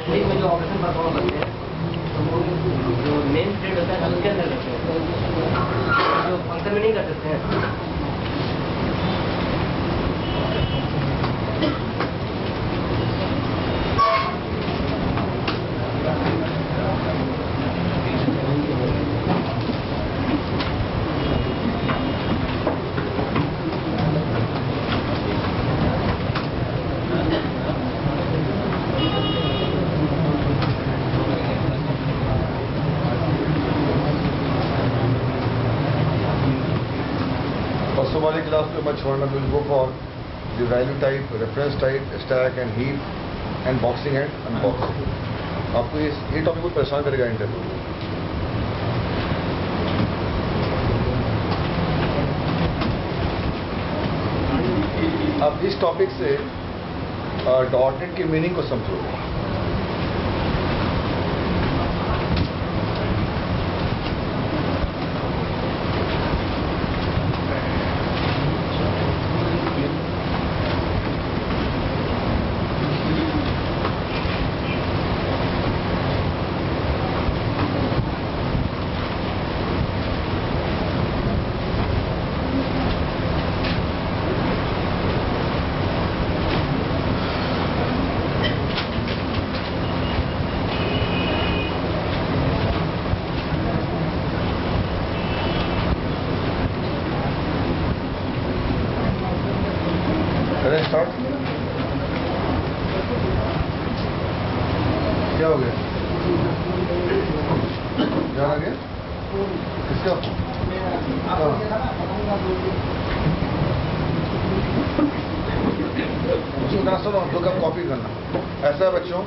Sleep में जो operation perform करते हैं तो वो जो मेन थ्रेड होता है उसके अंदर करते हैं, जो फंक्शन में नहीं कर सकते हैं। परसों वाली क्लास में मैं छोड़ना will go for the value type, reference type, stack and heap and boxing and unboxing. आपको ये टॉपिक बहुत परेशान करेगा इंटरव्यू। अब इस टॉपिक से डॉट नेट की मीनिंग को समझो। स्टार्ट क्या हो गया? क्या आ गया? किसका? उसको सुनो, 2 कप कॉपी करना। ऐसा है बच्चों,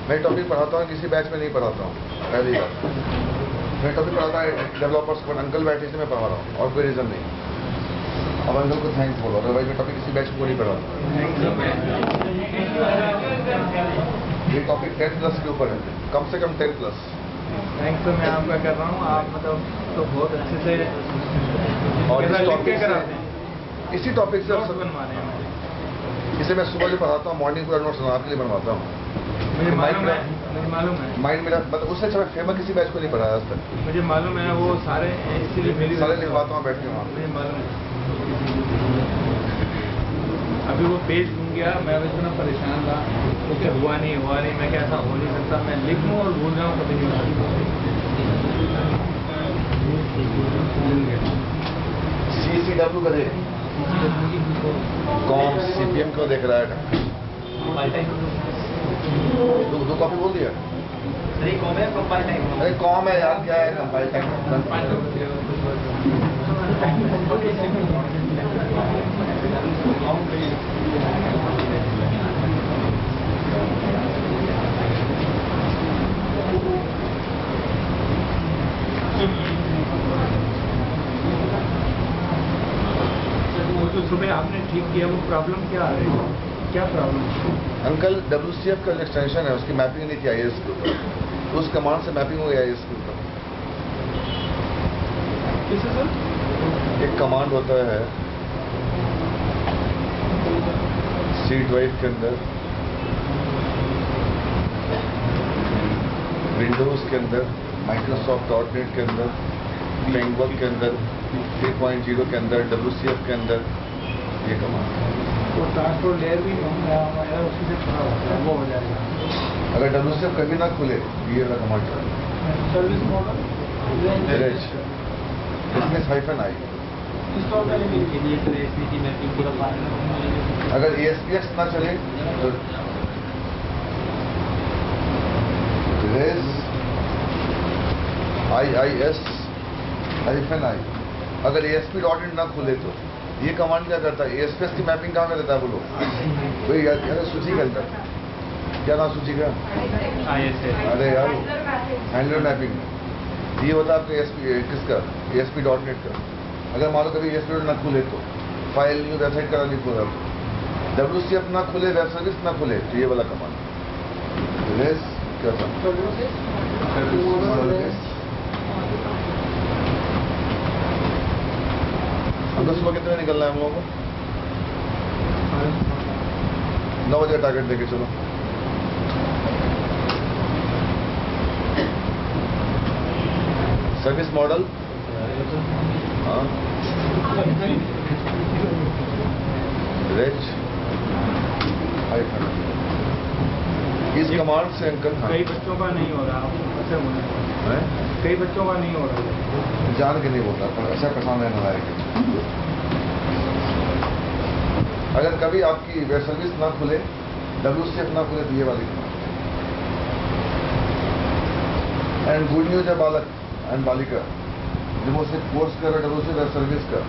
मैं टॉपिक पढ़ाता हूँ, किसी बैच में नहीं पढ़ाता हूँ। पहली बात, मैं टॉपिक पढ़ाता है डेवलपर्स को, अंकल बैठे से मैं पढ़ा रहा हूँ और कोई रीज़न नहीं। अब अंकल को थैंक्स बोलो, अदरवाइज मैं टॉपिक किसी बैच को नहीं पढ़ाता। ये टॉपिक 10+ के ऊपर है, कम से कम 10+। थैंक्स तो मैं आपका कर रहा हूँ, आप मतलब तो बहुत अच्छे से और इसी टॉपिक से बनवा रहे हैं। इसे मैं सुबह जो पढ़ाता हूँ, मॉर्निंग पूरा नोट्स आपके लिए बनवाता हूँ। मुझे मालूम है माइंड मेरा मतलब उससे अच्छा मैं फेमस किसी बैच को नहीं पढ़ाया आज तक। मुझे मालूम है, वो सारे इसीलिए मेरी सारे लिखवाता हूँ बैठ के वहाँ। मुझे मालूम है। अभी वो पेज घूम गया, मैं इतना परेशान था, वो क्या हुआ नहीं, मैं क्या ऐसा हो नहीं सकता, मैं लिख लूँ और भूल जाऊँ कभी नहीं हो CCW करे कॉम CPM क्यों देख रहा है? 2 कॉपी बोल दिया। कॉम है कंपाइल टाइम। अरे कॉम है यार, क्या है कंपाइल टाइम? तो सुबह आपने ठीक किया, वो प्रॉब्लम क्या आ रही है? क्या प्रॉब्लम? अंकल WCF का जो एक्सटेंशन है उसकी मैपिंग नहीं थी IIS के ऊपर, उस कमांड से मैपिंग हो गई IIS के ऊपर। किससे सर? एक कमांड होता है C ड्राइव के अंदर, विंडोज के अंदर, Microsoft.NET के अंदर, फ्रेमवर्क के अंदर, 3.0 के अंदर, WCF के अंदर, ये कमांड। वो ट्रांसपोर्ट लेयर भी हमारा उसी से खड़ा होता है, वो हो जाएगा। अगर WCF कभी ना खुले, ये वाला कमांड सर्विस मॉडल इसमें -i। अगर ASPX ना चले तो res IIS-i। अगर ASP.NET ना खुले तो ये कमांड क्या करता है? ASPX की मैपिंग कहाँ में रहता है बोलो? वही यार सूची के अंदर, क्या नाम सूची का? अरे यार हैंडलर मैपिंग। ये होता है आपके ASP किसका? ASP.NET का। अगर मान लो कभी ASP.NET ना खुले तो फाइल न्यू वेबसाइट का नहीं खुला, WCF ना खुले, वेब सर्विस ना खुले, तो ये वाला कमांड रेस क्या था? हम सुबह कितने बजे निकलना है हम लोगों को? 9 बजे टारगेट देके चलो। सर्विस मॉडल रेज 500 इस कमांड से अंकल। हाँ, कई बच्चों का नहीं हो रहा, ऐसे बोले हैं? कई बच्चों का नहीं हो रहा। जान के नहीं बोलता, पर ऐसा पसंद रहना लायक। अगर कभी आपकी वेब सर्विस ना खुले, WCF ना खुले, तो ये वाली एंड गुड न्यूज है बालक एंड बालिका, जब वो सिर्फ कोर्स कर रहे WCF वेब सर्विस का,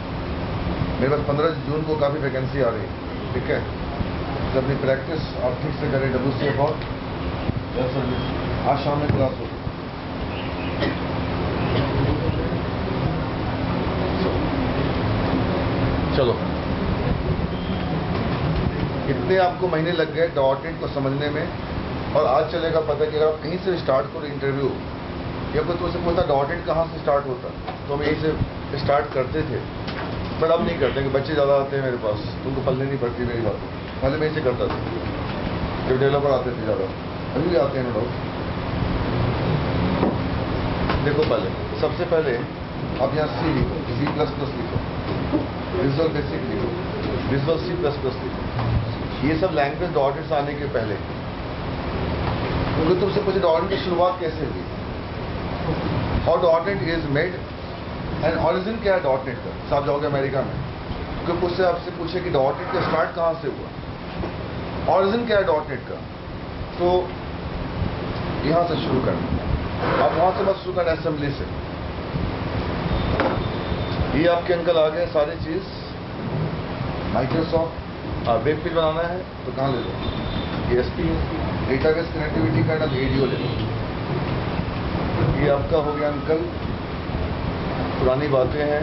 मेरे पास 15 जून को काफ़ी वैकेंसी आ रही है। ठीक है, तो अपनी प्रैक्टिस आप ठीक से करें WCF और वेब सर्विस। आज शाम में क्लास होगी। चलो, इतने आपको महीने लग गए .NET को समझने में, और आज चलेगा पता कि अगर आप कहीं से स्टार्ट करो इंटरव्यू, या कोई तो उसे पूछता .NET कहाँ से स्टार्ट होता, तो हम यहीं से स्टार्ट करते थे, पर अब नहीं करते कि बच्चे ज़्यादा आते हैं मेरे पास, तुमको पलने नहीं पड़ती मेरी बात। पहले मैं इसे करता था जब डेवलपर आते थे ज़्यादा, अभी भी आते हैं नो डाउट। देखो, पहले सबसे पहले आप यहाँ C लिखो, C++ लिखो, विजुअल बेसिक लिखो, विजुअल C++ लिखो। ये सब लैंग्वेज .NET से आने के पहले। क्योंकि तुमसे पूछे .NET की शुरुआत कैसे हुई, how .dot net is made and origin क्या है .NEट का। तो आप जाओगे अमेरिका में, क्योंकि उससे आपसे पूछे कि .NEट का स्टार्ट कहाँ से हुआ, ऑरिजिन क्या है .NEट का, तो यहाँ से शुरू करना। आप वहाँ से बस शुरू करना असेंबली से। ये आपके अंकल आ गए सारी चीज़। माइक्रोसॉफ्ट वेब पेज बनाना है तो कहाँ ले लो, ASP। डेटाबेस कनेक्टिविटी करना तो ADO ले लो। ये आपका हो गया अंकल, पुरानी बातें हैं।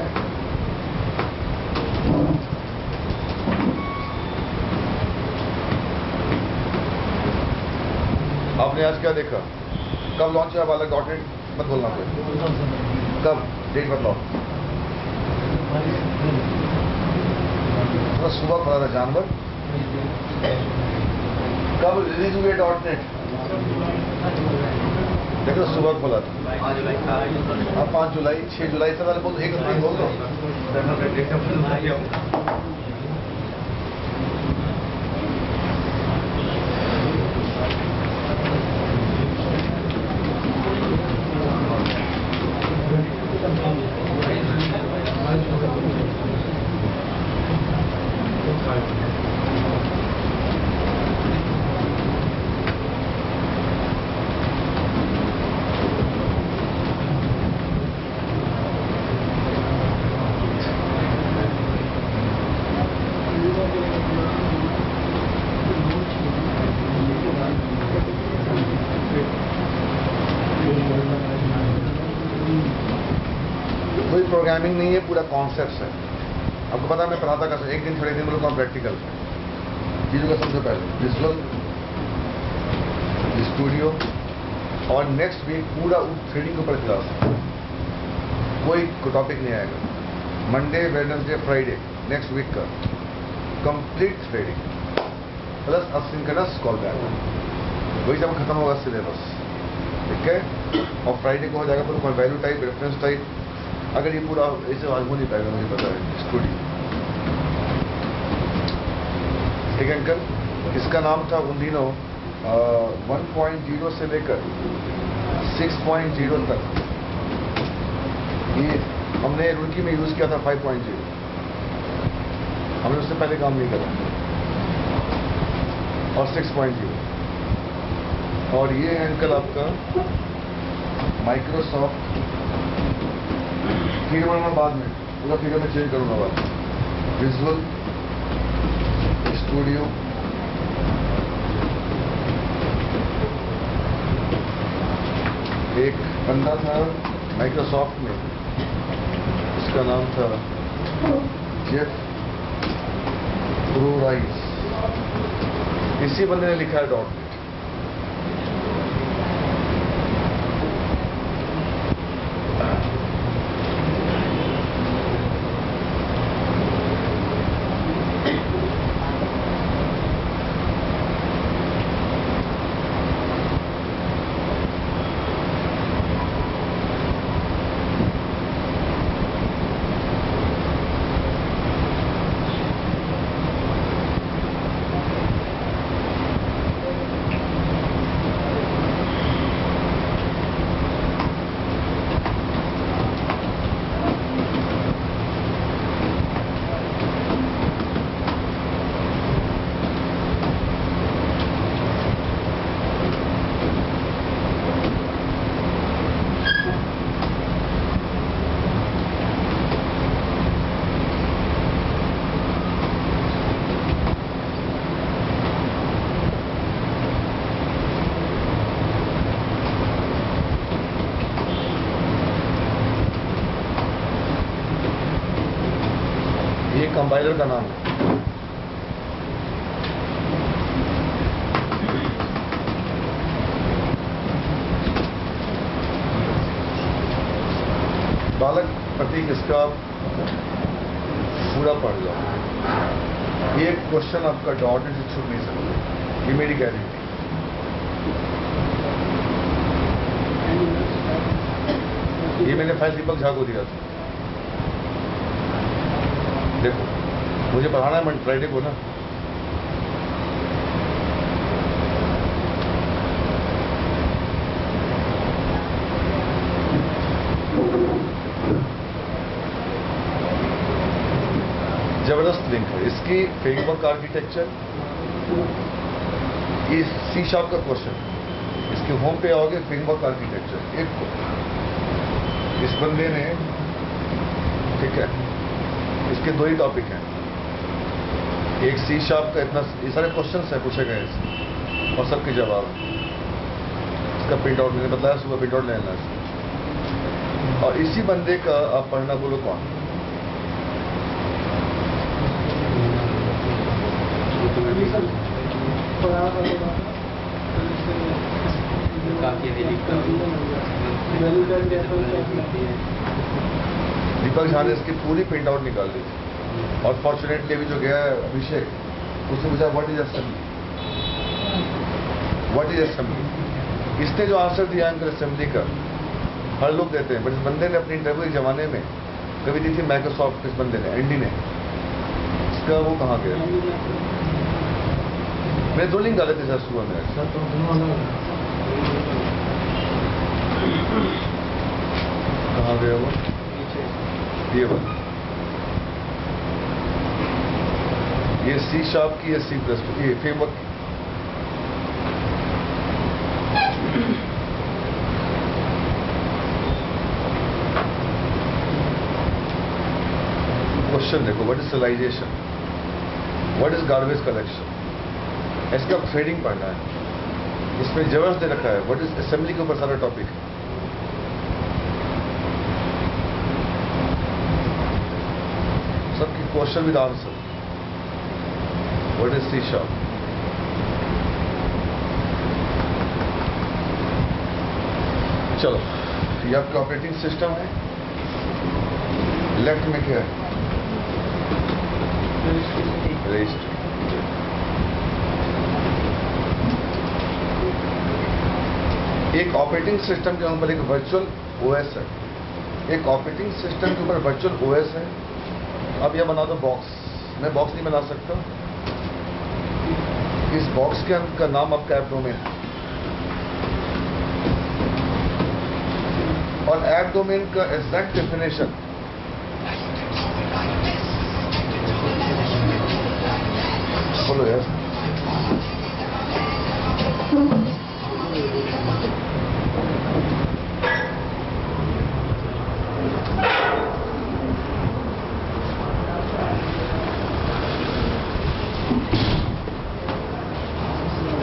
आपने आज क्या देखा, कब लॉन्च हुआ बालक .NEट, मत बोलना कोई, कब डेट बताओ। तो सुबह खुला था जानवर, कब रिलीज हुई .NEट, देखो सुबह खोला था 5 जुलाई 6 जुलाई से पहले बोल, एक दिन बोल दो। कोई प्रोग्रामिंग नहीं है, पूरा कॉन्सेप्ट है। आपको पता है मैं पढ़ाता कैसे, एक दिन छोड़ एक दिन बोलो कौन प्रैक्टिकल चीज़ों का। सबसे पहले विजुअल स्टूडियो, और नेक्स्ट वीक पूरा थ्रेडिंग के ऊपर क्लास, कोई टॉपिक नहीं आएगा। Monday Wednesday Friday next week का complete threading plus asynchronous callback, वही जब खत्म होगा सिलेबस। ठीक है, और फ्राइडे को हो जाएगा पूरा वैल्यू टाइप, रेफरेंस टाइप। अगर ये पूरा ऐसे आज हो नहीं पाएगा, मुझे पता है, स्टूडियो। ठीक है अंकल, इसका नाम था उन दिनों 1.0 से लेकर 6.0 तक। ये हमने रुड़की में यूज़ किया था 5.0, हमने उससे पहले काम नहीं करा, और 6.0। और ये है अंकल आपका माइक्रोसॉफ्ट, फिगर बनाना बाद में, पूरा फिगर में चेंज करूँगा बाद में। विजुअल स्टूडियो, एक बंदा था माइक्रोसॉफ्ट में, उसका नाम था जेफ ब्रूराइस, इसी बंदे ने लिखा है .NET। कंपाइलर का नाम है। बालक प्रतीक इसका पूरा पढ़ जाओ। ये क्वेश्चन आपका डॉट से छूट नहीं सकता, ये मेरी गारंटी। ये मैंने फाइल दीपक झा को दिया था। देखो मुझे पढ़ाना है फ्राइडे को ना। जबरदस्त लिंक है इसकी। फ्रेमवर्क आर्किटेक्चर, ये सी शार्प का क्वेश्चन, इसके होम पे आओगे फ्रेमवर्क आर्किटेक्चर। एक इस बंदे ने, ठीक है, इसके दो ही टॉपिक हैं। एक सी शार्प का इतना, ये सारे क्वेश्चंस हैं पूछे गए इससे और सबके जवाब। इसका प्रिंट आउट मैंने बताया सुबह, प्रिंट आउट लेना है। और इसी बंदे का आप पढ़ना बोलो कौन? दीपक झा ने इसकी पूरी प्रिंट आउट निकाल दी थी। और फॉर्चुनेटली भी जो गया है अभिषेक, उसने पूछा what is assembly, what is assembly. इसने जो आंसर दिया अंकल असेंबली का, हर लोग देते हैं, बट इस बंदे ने अपनी इंटरव्यू के जमाने में कभी दी थी माइक्रोसॉफ्ट। इस बंदे ने, एंडी ने, इसका वो कहाँ गया? मैं दो लिंक डाले थे सर सुबह में। कहाँ गया वो? ये बात, ये सी शार्प की, ये सी प्लस, ये फ्रेमवर्क की। क्वेश्चन देखो, what is serialisation, what is garbage collection. इसका थ्रेडिंग पढ़ना है। इसमें जबरदस्त दे रखा है व्हाट इज असेंबली के ऊपर सारा टॉपिक है। सबकी question with answer. What is C sharp. चलो, ये आपका ऑपरेटिंग सिस्टम है। लेफ्ट में क्या है? रजिस्टर। एक ऑपरेटिंग सिस्टम के ऊपर एक वर्चुअल ओएस है। एक ऑपरेटिंग सिस्टम के ऊपर वर्चुअल ओएस है। अब यह बना दो बॉक्स। मैं बॉक्स नहीं बना सकता। इस बॉक्स के अंदर का नाम आपका ऐप डोमेन है। और ऐप डोमेन का एग्जैक्ट डेफिनेशन बोलो यार।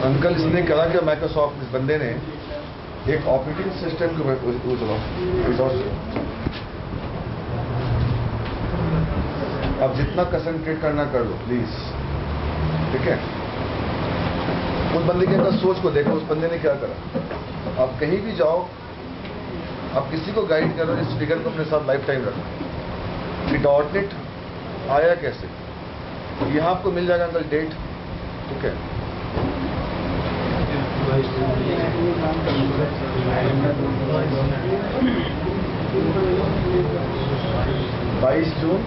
अंकल इसने कहा कि माइक्रोसॉफ्ट, इस बंदे ने एक ऑपरेटिंग सिस्टम को अब जितना कंसंट्रेट करना कर लो प्लीज, ठीक है। उस बंदे के अंदर सोच को देखो, उस बंदे ने क्या करा। आप कहीं भी जाओ, आप किसी को गाइड करो, इस फिगर को अपने साथ लाइफ टाइम रखो कि डॉटनेट आया कैसे। यहाँ आपको मिल जाएगा अंकल डेट, ठीक है। 22 जून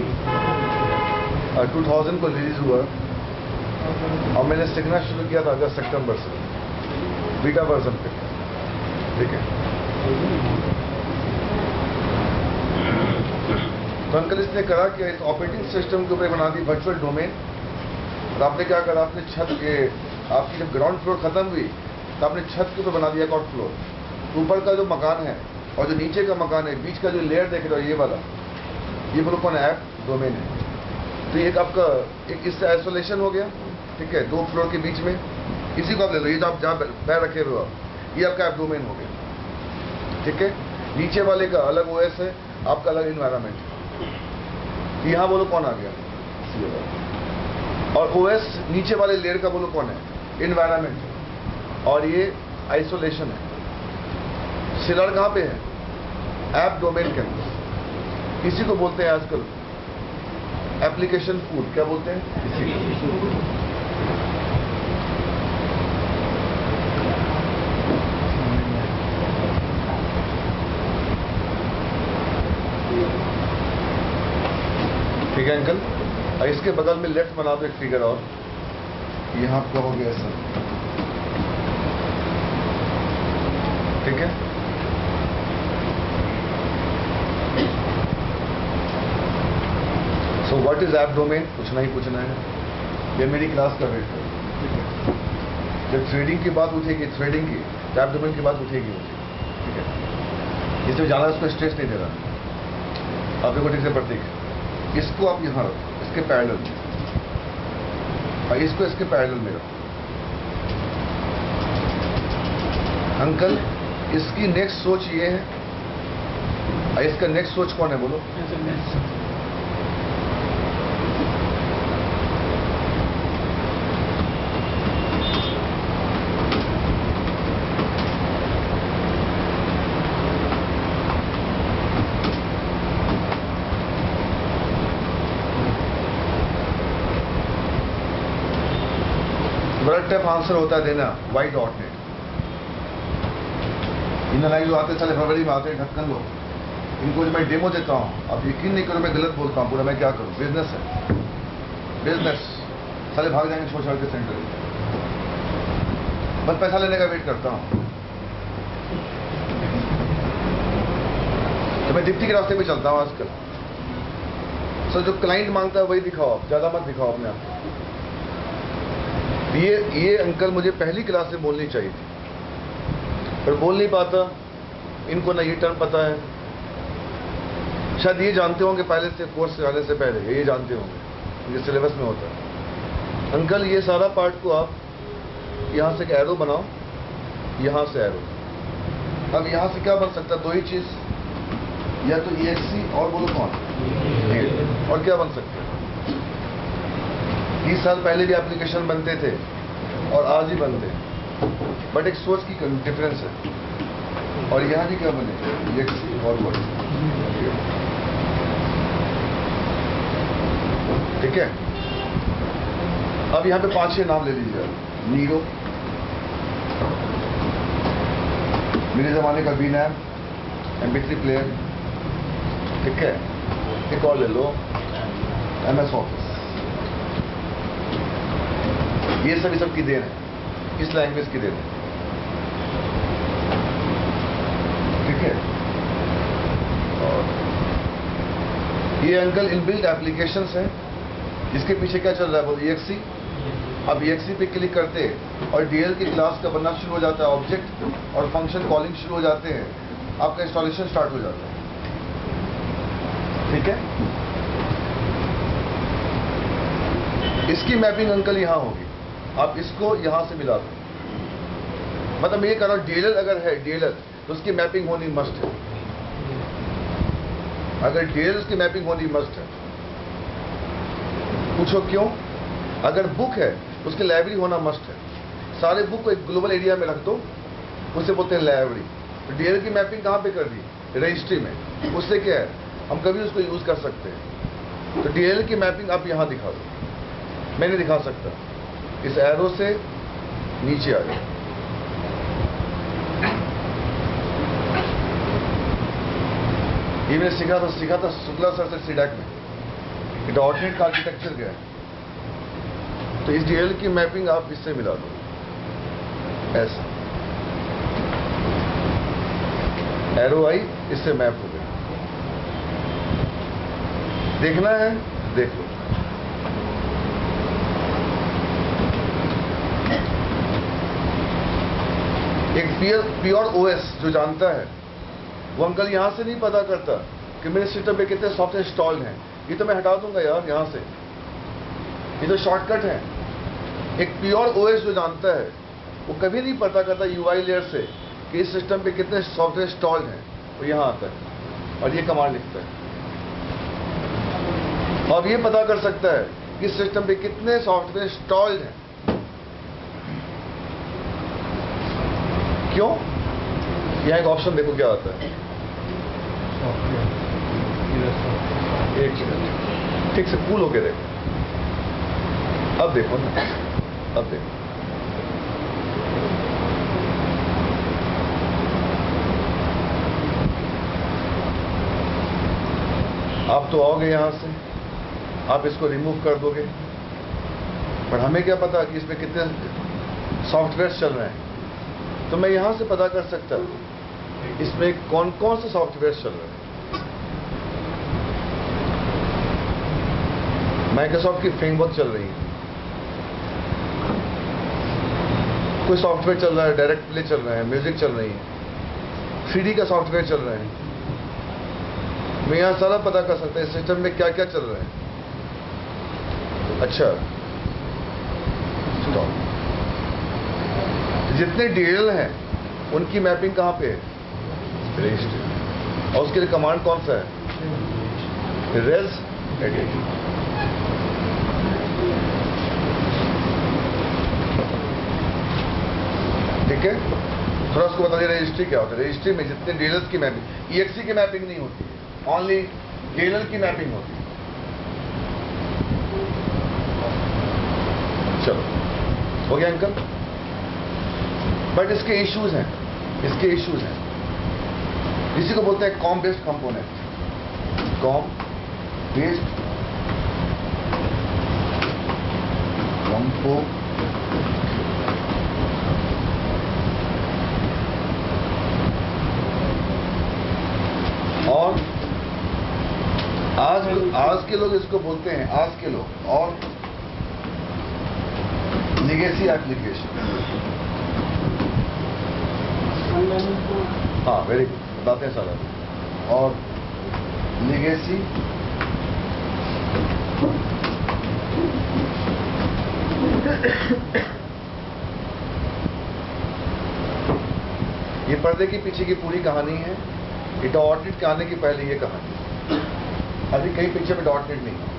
2000 को रिलीज हुआ और मैंने सीखना शुरू किया था अगस्त सितंबर से, बीटा वर्जन पे, ठीक है। तो अंकल इसने करा कि इस ऑपरेटिंग सिस्टम के ऊपर बना दी वर्चुअल डोमेन। और आपने क्या करा, आपने छत के, आपकी जब ग्राउंड फ्लोर खत्म हुई तो आपने छत के ऊपर बना दिया एक फ्लोर। ऊपर का जो मकान है और जो नीचे का मकान है, बीच का जो लेयर देख रहे हो, ये वाला, ये बोलो कौन ऐप डोमेन है। तो एक आपका एक इससे आइसोलेशन हो गया, ठीक है, दो फ्लोर के बीच में। इसी को आप ले लो, ये जो आप जहाँ पैर रखे हुए हो, ये आपका ऐप डोमेन हो गया, ठीक है। नीचे वाले का अलग ओएस है, आपका अलग इन्वायरमेंट है। यहाँ बोलो कौन आ गया, दूसरी जगह। और ओएस नीचे वाले लेयर का बोलो कौन है? इन्वायरमेंट। और ये आइसोलेशन है। सिलर कहाँ पे है? ऐप डोमेन के अंदर। इसी को बोलते हैं आजकल एप्लीकेशन फूड। क्या बोलते हैं? इसी को। ठीक है अंकल। और इसके बगल में लेफ्ट बना दो एक फिगर और। यहां आपका हो गया सर। ठीक है। So what is app domain? पूछना ही पूछना है। ये मेरी क्लास का वेट करो। जब ट्रेडिंग की बात उठेगी, थ्रेडिंग की, तो ऐप डोमेन की बात उठेगी मुझे। ठीक है। जिसमें ज्यादा उसको स्ट्रेस नहीं दे रहा। आप देखो ठीक से प्रतीक, इसको आप यहां रखो, इसके पैरेलल में, और इसको इसके पैरेलल में रखो। अंकल इसकी नेक्स्ट सोच ये है, और इसका नेक्स्ट सोच कौन है बोलो? बड़ा टफ आंसर होता है देना। Why dot net. इन लाइन जो आते चले फरवरी में आते हैं, ढक्कन लो। इनको जो मैं डेमो देता हूँ, आप यकीन नहीं करो मैं गलत बोलता हूँ पूरा। मैं क्या करूँ? बिजनेस है, बिजनेस। साले भाग जाएंगे छोड़ छोड़ के सेंटर। बस पैसा लेने का वेट करता हूँ। तो मैं डिप्टी के रास्ते पे चलता हूँ आजकल। सर जो क्लाइंट मांगता है वही दिखाओ, आप ज्यादा मत दिखाओ अपने आप। ये अंकल मुझे पहली क्लास में बोलनी चाहिए थी, पर बोल नहीं पाता। इनको ना ये टर्म पता है। शायद ये जानते होंगे पहले से, कोर्स आने से पहले ये जानते होंगे, ये सिलेबस में होता है। अंकल ये सारा पार्ट को आप यहाँ से एक एरो बनाओ, यहाँ से एरो। अब यहाँ से क्या बन सकता है? दो ही चीज, या तो EXC और बोलो कौन, और क्या बन सकता है? 20 साल पहले भी एप्लीकेशन बनते थे और आज ही बनते हैं, बट एक सोच की डिफरेंस है। और यहाँ भी क्या बने? EXC forward. ठीक है। अब यहाँ पे 5-6 नाम ले लीजिए। नीरो, मेरे जमाने का बीनैम, MP3 प्लेयर। ठीक है। एक और ले लो, MS ऑफिस। ये सब की देन है, इस लैंग्वेज की देन है। ठीक है। और ये अंकल इनबिल्ट एप्लीकेशंस हैं, जिसके पीछे क्या चल रहा है बोल? EXC। अब EXC पे क्लिक करते और DL की क्लास का बनना शुरू हो जाता है, ऑब्जेक्ट और फंक्शन कॉलिंग शुरू हो जाते हैं, आपका इंस्टॉलेशन स्टार्ट हो जाता है। ठीक है। इसकी मैपिंग अंकल यहां होगी, आप इसको यहां से मिला दो। मतलब ये कह रहा हूं DLL अगर है, DLL तो उसकी मैपिंग होनी मस्ट है। अगर DLL उसकी मैपिंग होनी मस्ट है। पूछो क्यों? अगर बुक है उसकी लाइब्रेरी होना मस्ट है। सारे बुक को एक ग्लोबल एरिया में रख दो, उसे बोलते हैं लाइब्रेरी। तो DLL की मैपिंग कहां पे कर दी? रजिस्ट्री में। उससे क्या है, हम कभी उसको यूज कर सकते हैं। तो DLL की मैपिंग आप यहां दिखा दो। मैं नहीं दिखा सकता, इस एरो से नीचे आ गया। ये मैंने सीखा था शुक्ला सर से सीडैक में। डॉट नेट का आर्किटेक्चर क्या है? तो इस DLL की मैपिंग आप इससे मिला दो, ऐसा एरो आई, इससे मैप हो गया। देखना है देख लो। एक प्योर OS जो जानता है वो अंकल यहां से नहीं पता करता कि मेरे सिस्टम पे कितने सॉफ्टवेयर इंस्टॉल्ड हैं। ये तो मैं हटा दूंगा यार यहां से, ये तो शॉर्टकट है। एक प्योर OS जो जानता है वो कभी नहीं पता करता UI लेयर से कि इस सिस्टम पे कितने सॉफ्टवेयर इंस्टॉल्ड हैं। वो यहां आता है और ये कमांड लिखता है। अब ये पता कर सकता है कि सिस्टम पे कितने सॉफ्टवेयर इंस्टॉल्ड हैं। क्यों? यहाँ एक ऑप्शन देखो क्या आता है। एक मिनट, ठीक से कूल होके देखो। अब देखो ना, अब देखो। आप तो आओगे यहां से, आप इसको रिमूव कर दोगे, पर हमें क्या पता कि इसमें कितने सॉफ्टवेयर चल रहे हैं। तो मैं यहां से पता कर सकता हूं इसमें कौन कौन से सॉफ्टवेयर चल रहे हैं। माइक्रोसॉफ्ट की फ्रेमवर्क चल रही है, कोई सॉफ्टवेयर चल रहा है, डायरेक्ट प्ले चल रहा है, म्यूजिक चल रही है, 3D का सॉफ्टवेयर चल रहा है। मैं यहां सारा पता कर सकता हूं इस सिस्टम में क्या क्या चल रहा है। अच्छा, स्टॉप। जितने DLL हैं उनकी मैपिंग कहां पे है? रजिस्टर। और उसके लिए कमांड कौन सा है? Regedit. ठीक है, थोड़ा उसको बता दिया रजिस्ट्री क्या होता है। रजिस्ट्री में जितने DLL की मैपिंग, EXE की मैपिंग नहीं होती है, ओनली DLL की मैपिंग होती है। चलो, हो गया अंकल। बट इसके इश्यूज हैं, इसके इश्यूज हैं। इसी को बोलते हैं COM based component. COM based compo और आज के लोग इसको बोलते हैं, आज के लोग, और लीगेसी एप्लीकेशन। हाँ, वेरी गुड, बताते हैं सारा। और लीगेसी ये पर्दे के पीछे की पूरी कहानी है। ये डॉटनेट के आने की पहले ये कहानी, अभी कहीं पिक्चर में डॉटनेट नहीं है।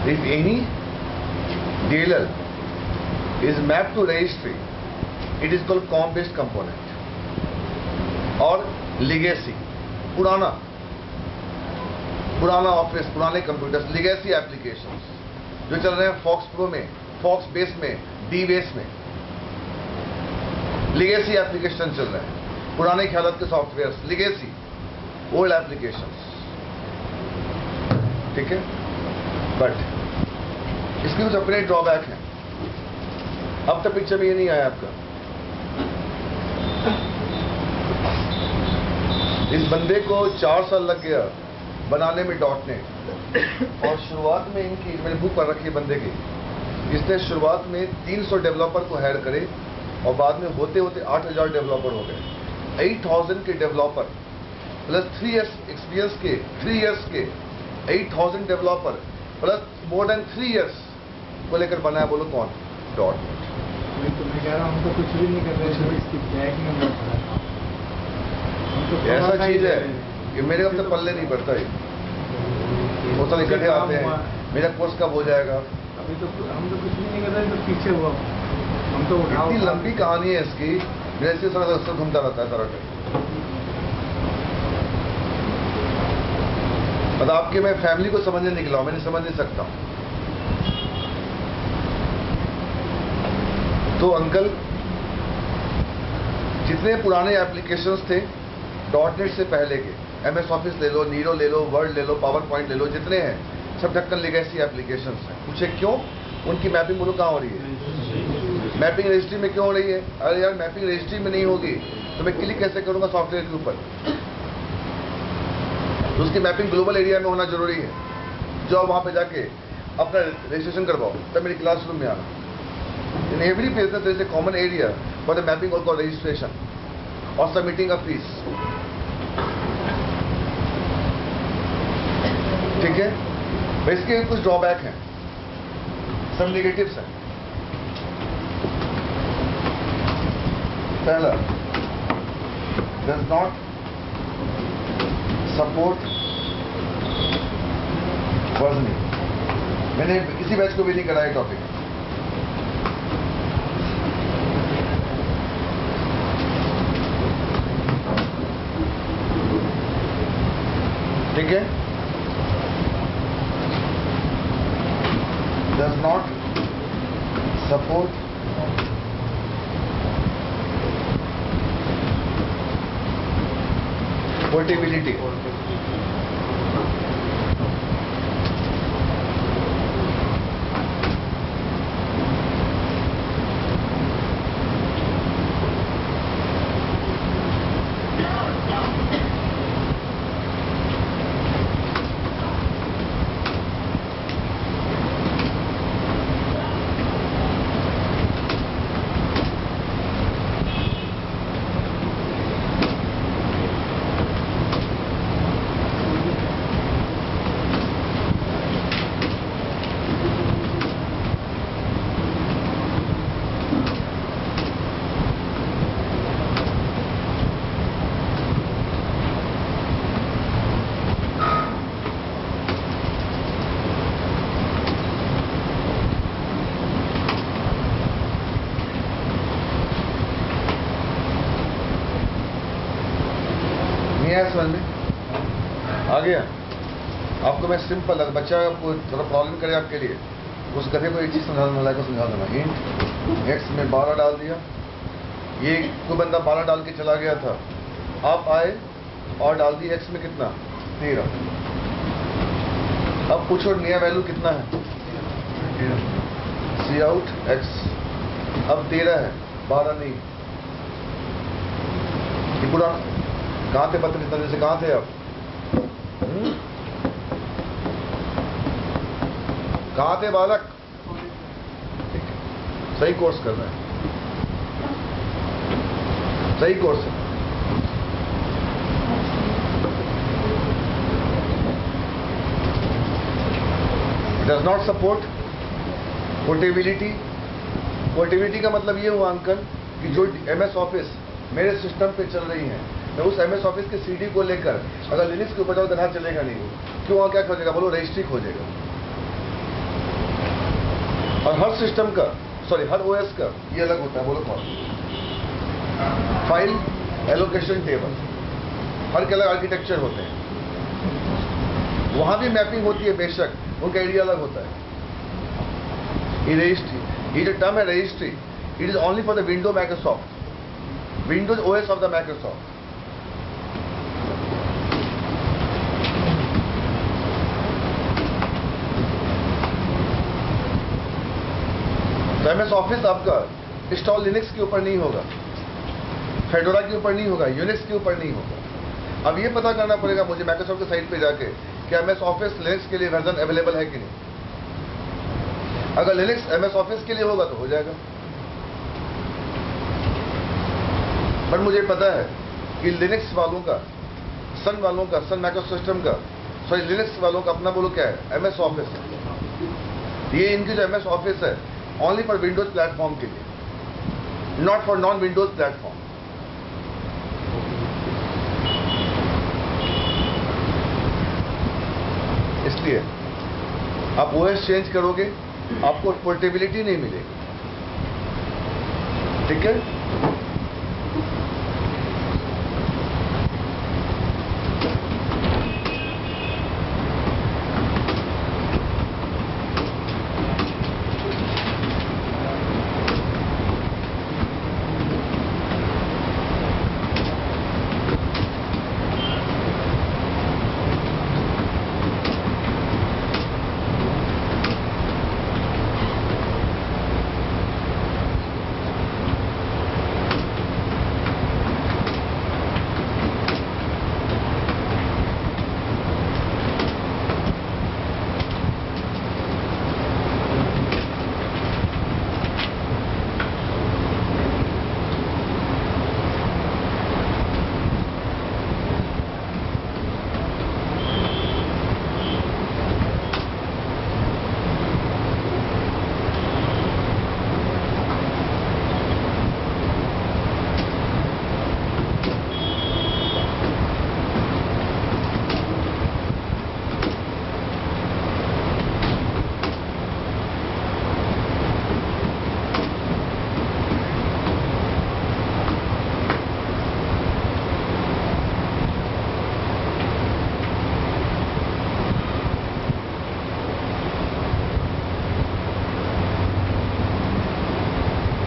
If any DLL is mapped to registry, it is called COM-based component. और legacy, पुराना ऑफिस, पुराने कंप्यूटर्स, legacy एप्लीकेशंस जो चल रहे हैं फॉक्स प्रो में, फॉक्स बेस में, डी बेस में, legacy एप्लीकेशन चल रहे हैं, पुराने ख्यालात के सॉफ्टवेयर, legacy ओल्ड एप्लीकेशंस। ठीक है, बट इसके कुछ अपने ड्रॉबैक हैं। अब तक पिक्चर में ये नहीं आया आपका। इस बंदे को 4 साल लग गया बनाने में डॉटनेट, और शुरुआत में इनकी, मैंने बुक पढ़ रखी है बंदे की, इसने शुरुआत में 300 डेवलपर को हायर करे और बाद में होते होते 8000 डेवलपर हो गए। 8000 के डेवलपर प्लस 3 years एक्सपीरियंस के, 3 years के 8000 developer plus more than 3 years को लेकर बनाया। बोलो कौन? डॉटनेट। तो मैं कह रहा हूँ हम तो कुछ भी नहीं कर रहे हैं, इसकी बैग में मैं खड़ा था। ऐसा चीज है कि मेरे अब तक पल्ले नहीं पड़ता है। वो तो इकट्ठे आते हैं, मेरा कोर्स कब हो जाएगा? अभी तो हम तो कुछ भी नहीं कर रहे, तो पीछे हुआ हम तो उठाओ। इतनी लंबी कहानी है इसकी, मेरे से सारा अक्सर घूमता रहता है सारा टाइम। मतलब आपके मैं फैमिली को समझने निकला हूं, मैं नहीं समझ नहीं सकता हूं। तो अंकल, जितने पुराने एप्लीकेशंस थे डॉटनेट से पहले के, MS ऑफिस ले लो, नीरो ले लो, वर्ड ले लो, पावर पॉइंट ले लो, जितने हैं सब ढक्कन लेगेसी एप्लीकेशंस हैं। पूछे क्यों? उनकी मैपिंग बोलो कहाँ हो रही है? मैपिंग रजिस्ट्री में क्यों हो रही है? अरे यार, मैपिंग रजिस्ट्री में नहीं होगी तो मैं क्लिक कैसे करूंगा सॉफ्टवेयर के ऊपर? तो उसकी मैपिंग ग्लोबल एरिया में होना जरूरी है। जो आप वहां पे जाके अपना रजिस्ट्रेशन करवाओ, तब मेरी क्लासरूम में आना। In every business there is a common area for the mapping or called registration or submitting a fees. ठीक है, तो इसके कुछ ड्रॉबैक हैं, सब नेगेटिव्स हैं। पहला, does not सपोर्ट वर्जनिंग। मैंने किसी बैच को भी नहीं कराया टॉपिक। ठीक है, does not support portability. समझ में आ गया? आपको मैं सिंपल, अगर बच्चा आपको थोड़ा प्रॉब्लम करे आपके लिए, उस गधे को एक चीज समझा को समझा देना। इंट एक्स में 12 डाल दिया, ये कोई बंदा 12 डाल के चला गया था, आप आए और डाल दिया एक्स में कितना 13। अब पूछो नया वैल्यू कितना है? सी आउट एक्स अब 13 है, 12 नहीं। ये पूरा कहाँ थे पत्र तरह से, कहाँ थे आप? कहाँ थे बालक? ठीक है, सही कोर्स कर रहे हैं, सही कोर्स है। Does not support portability. Portability का मतलब ये हुआ अंकल कि जो MS ऑफिस मेरे सिस्टम पे चल रही है, मैं उस MS ऑफिस के CD को लेकर अगर लिनक्स के ऊपर जाऊँ तो यहाँ चलेगा नहीं। क्यों? वहाँ क्या खोजेगा? बोलो रजिस्ट्री खोजेगा। और हर सिस्टम का, सॉरी हर OS का ये अलग होता है। बोलो कौन? फाइल एलोकेशन टेबल, हर के अलग आर्किटेक्चर होते हैं। वहाँ भी मैपिंग होती है बेशक, उनका एरिया अलग होता है। ये रजिस्ट्री, ये जो टर्म है registry, it is only for the window Microsoft, Windows OS of the Microsoft. तो MS ऑफिस आपका इंस्टॉल लिनक्स के ऊपर नहीं होगा, फेडोरा के ऊपर नहीं होगा, यूनिक्स के ऊपर नहीं होगा। अब ये पता करना पड़ेगा मुझे माइक्रोसॉफ्ट की साइट पे जाके कि MS ऑफिस लिनक्स के लिए वर्जन अवेलेबल है कि नहीं। अगर लिनक्स MS ऑफिस के लिए होगा तो हो जाएगा। पर मुझे पता है कि लिनक्स वालों का, सन वालों का, सन माइक्रो सिस्टम का, सॉरी लिनक्स वालों का अपना बोलो क्या है? MS ऑफिस है। ये इनकी जो MS ऑफिस है ओनली फॉर विंडोज प्लेटफॉर्म के लिए, not for non Windows platform. इसलिए आप OS चेंज करोगे आपको पोर्टेबिलिटी नहीं मिलेगी। ठीक है?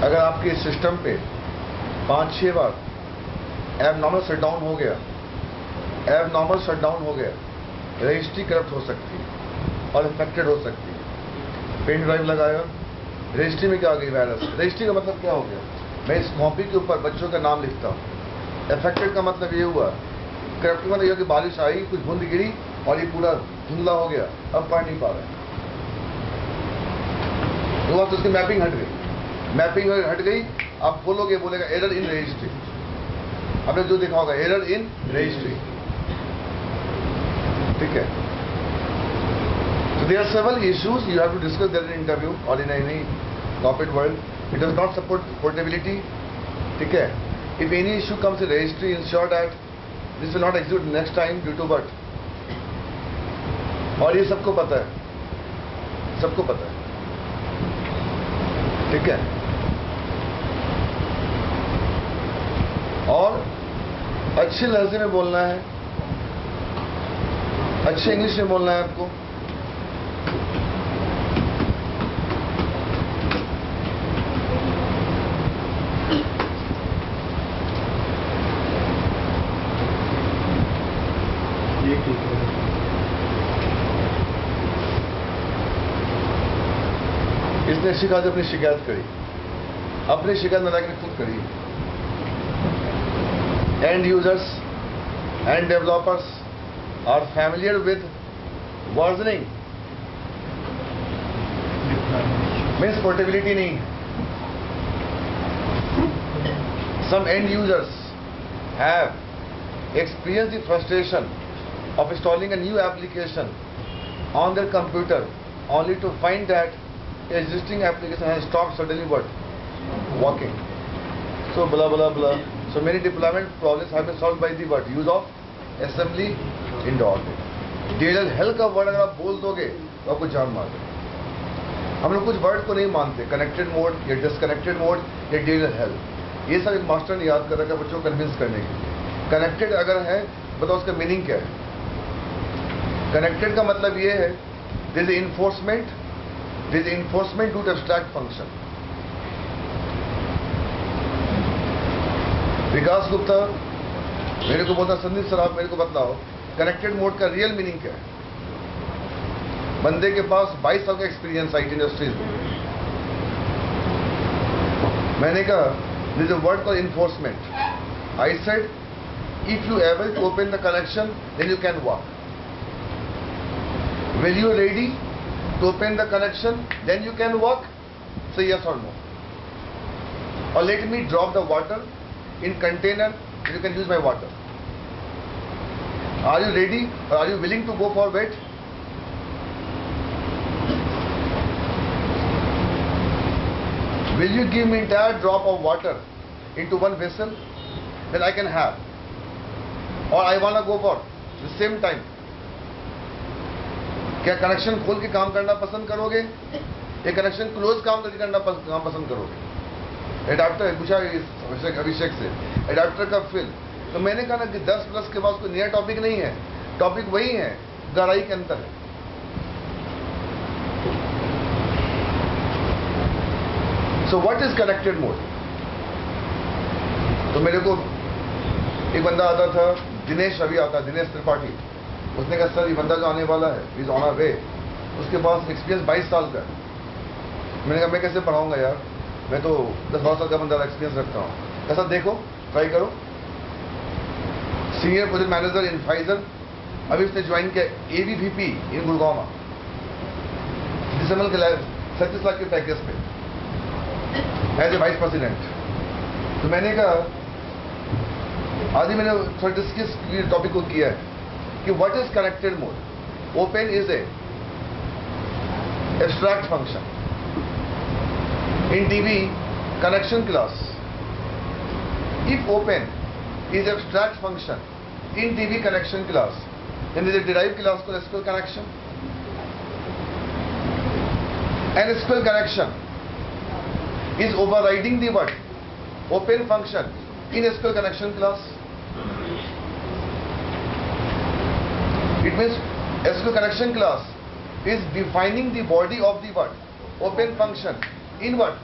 अगर आपके सिस्टम पे 5-6 बार एबनॉर्मल शटडाउन हो गया, रजिस्ट्री करप्ट हो सकती है और इन्फेक्टेड हो सकती है। पेन ड्राइव लगाया, रजिस्ट्री में क्या हो गई वायरस। रजिस्ट्री का मतलब क्या हो गया, मैं इस कॉपी के ऊपर बच्चों का नाम लिखता हूँ। इफेक्टेड का मतलब ये हुआ, करप्ट का मतलब ये कि बारिश आई, कुछ बूंद गिरी और ये पूरा धुंधला हो गया, अब पढ़ नहीं पा रहा है। तो उसकी मैपिंग हट गई। आप बोलेगा एरर इन रजिस्ट्री। आपने जो देखा होगा एरर इन रजिस्ट्री, ठीक है। So there are several issues you have to discuss there in interview or in any corporate world. It does not support portability, ठीक है। If any issue comes in registry, ensure that this will not execute next time due to what? और ये सबको पता है, ठीक है। और अच्छे लहजे में बोलना है, अच्छे इंग्लिश में बोलना है आपको। ये ठीक है। इसने शिकायत अपनी शिकायत करी, अपनी शिकायत में लाके खुद करी। End users and developers are familiar with versioning, means portability नहीं है। Some end users have experienced the frustration of installing a new application on their computer only to find that existing application has stopped suddenly working. So blah blah blah. So many deployment problems have been solved by the use of assembly in .NET. DLL hell का word अगर आप बोल दोगे तो आपको जान मार देगा। हम लोग कुछ वर्ड को नहीं मानते, कनेक्टेड मोड या डिसकनेक्टेड मोड या DLL hell, ये सब एक मास्टर ने याद कर रखा है बच्चों को कन्विंस करने के लिए। कनेक्टेड अगर है बताओ उसका मीनिंग क्या है। कनेक्टेड का मतलब ये है this enforcement to abstract function. Vikas Gupta मेरे को बोलता, संदीप सर आप मेरे को बतलाओ कनेक्टेड मोड का रियल मीनिंग क्या है। बंदे के पास 22 साल का एक्सपीरियंस आईटी इंडस्ट्रीज में। मैंने कहा this is a word called enforcement. I said if you able to open the connection then you can walk. Will you ready to open the connection then you can walk, say yes और no. और let me drop the water in container, you can use my water. Are you ready or are you willing to go for wet? Will you give me entire drop of water into one vessel that I can have, or I wanna go for the same time? क्या connection खोल के काम करना पसंद करोगे या connection close काम करके करना पसंद करोगे? एडाप्टर पूछा अभिषेक से, एडाप्टर का फिल। तो मैंने कहा ना कि 10+ के पास कोई नया टॉपिक नहीं है, टॉपिक वही है, गहराई के अंतर है। So what is connected mode? तो मेरे को एक बंदा आता था, दिनेश त्रिपाठी। उसने कहा सर ये बंदा जो आने वाला है इज ऑन अ वे, उसके पास एक्सपीरियंस 22 साल का है। मैंने कहा मैं कैसे पढ़ाऊंगा यार, मैं तो 10-12 साल का बंदा एक्सपीरियंस रखता हूँ। ऐसा देखो, ट्राई करो। सीनियर प्रोजेक्ट मैनेजर इन फाइजर, अभी उसने ज्वाइन किया AVP इन गुड़गांव, दिसंबर के 37 लाख के पैकेज पे एज ए वाइस प्रेसिडेंट। तो मैंने कहा आज ही मैंने थोड़ा डिस्कस टॉपिक को किया है कि what is connected mode. Open is a abstract function in DB connection class. If open is abstract function in DB connection class, then there is a derived class called SQL connection. And SQL connection is overriding the what? Open function in SQL connection class. It means SQL connection class is defining the body of the what? Open function in what?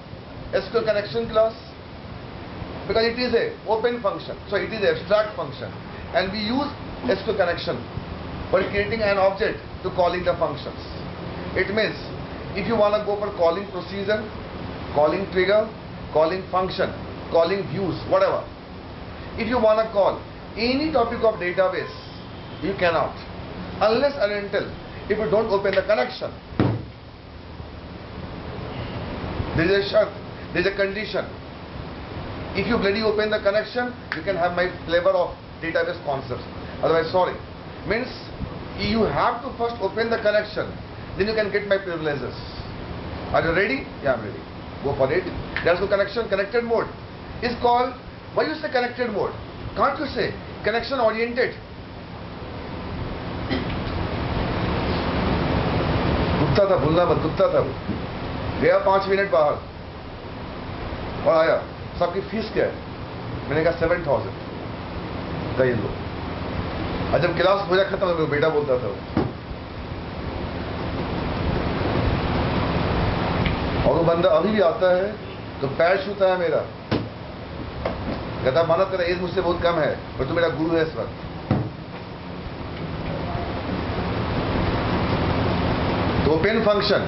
SQL connection class? Because it is a open function, so it is an abstract function, and we use SQL connection for creating an object to calling the functions. It means if you want to go for calling procedure, calling trigger, calling function, calling views, whatever, if you want to call any topic of database, you cannot unless and until if you don't open the connection. There is a shart, there is a condition. If you bloody open the connection, you can have my flavor of database concepts. Otherwise, sorry. Means you have to first open the connection, then you can get my privileges. Are you ready? Yeah, I'm ready. Go for it. There's no connection. Connected mode is called. Why you say connected mode? Can't you say connection oriented? Gupta था, भूलना मत, गुप्ता था वो। गया 5 minute बाहर और आया, सबकी फीस क्या है? मैंने कहा 7,000 का ये लो। और जब क्लास पूरा खत्म हो बेटा बोलता था और वो बंदा अभी भी आता है तो पैर छूता है मेरा, कहता माना तेरा एज मुझसे बहुत कम है पर तू मेरा गुरु है इस वक्त। तो open function,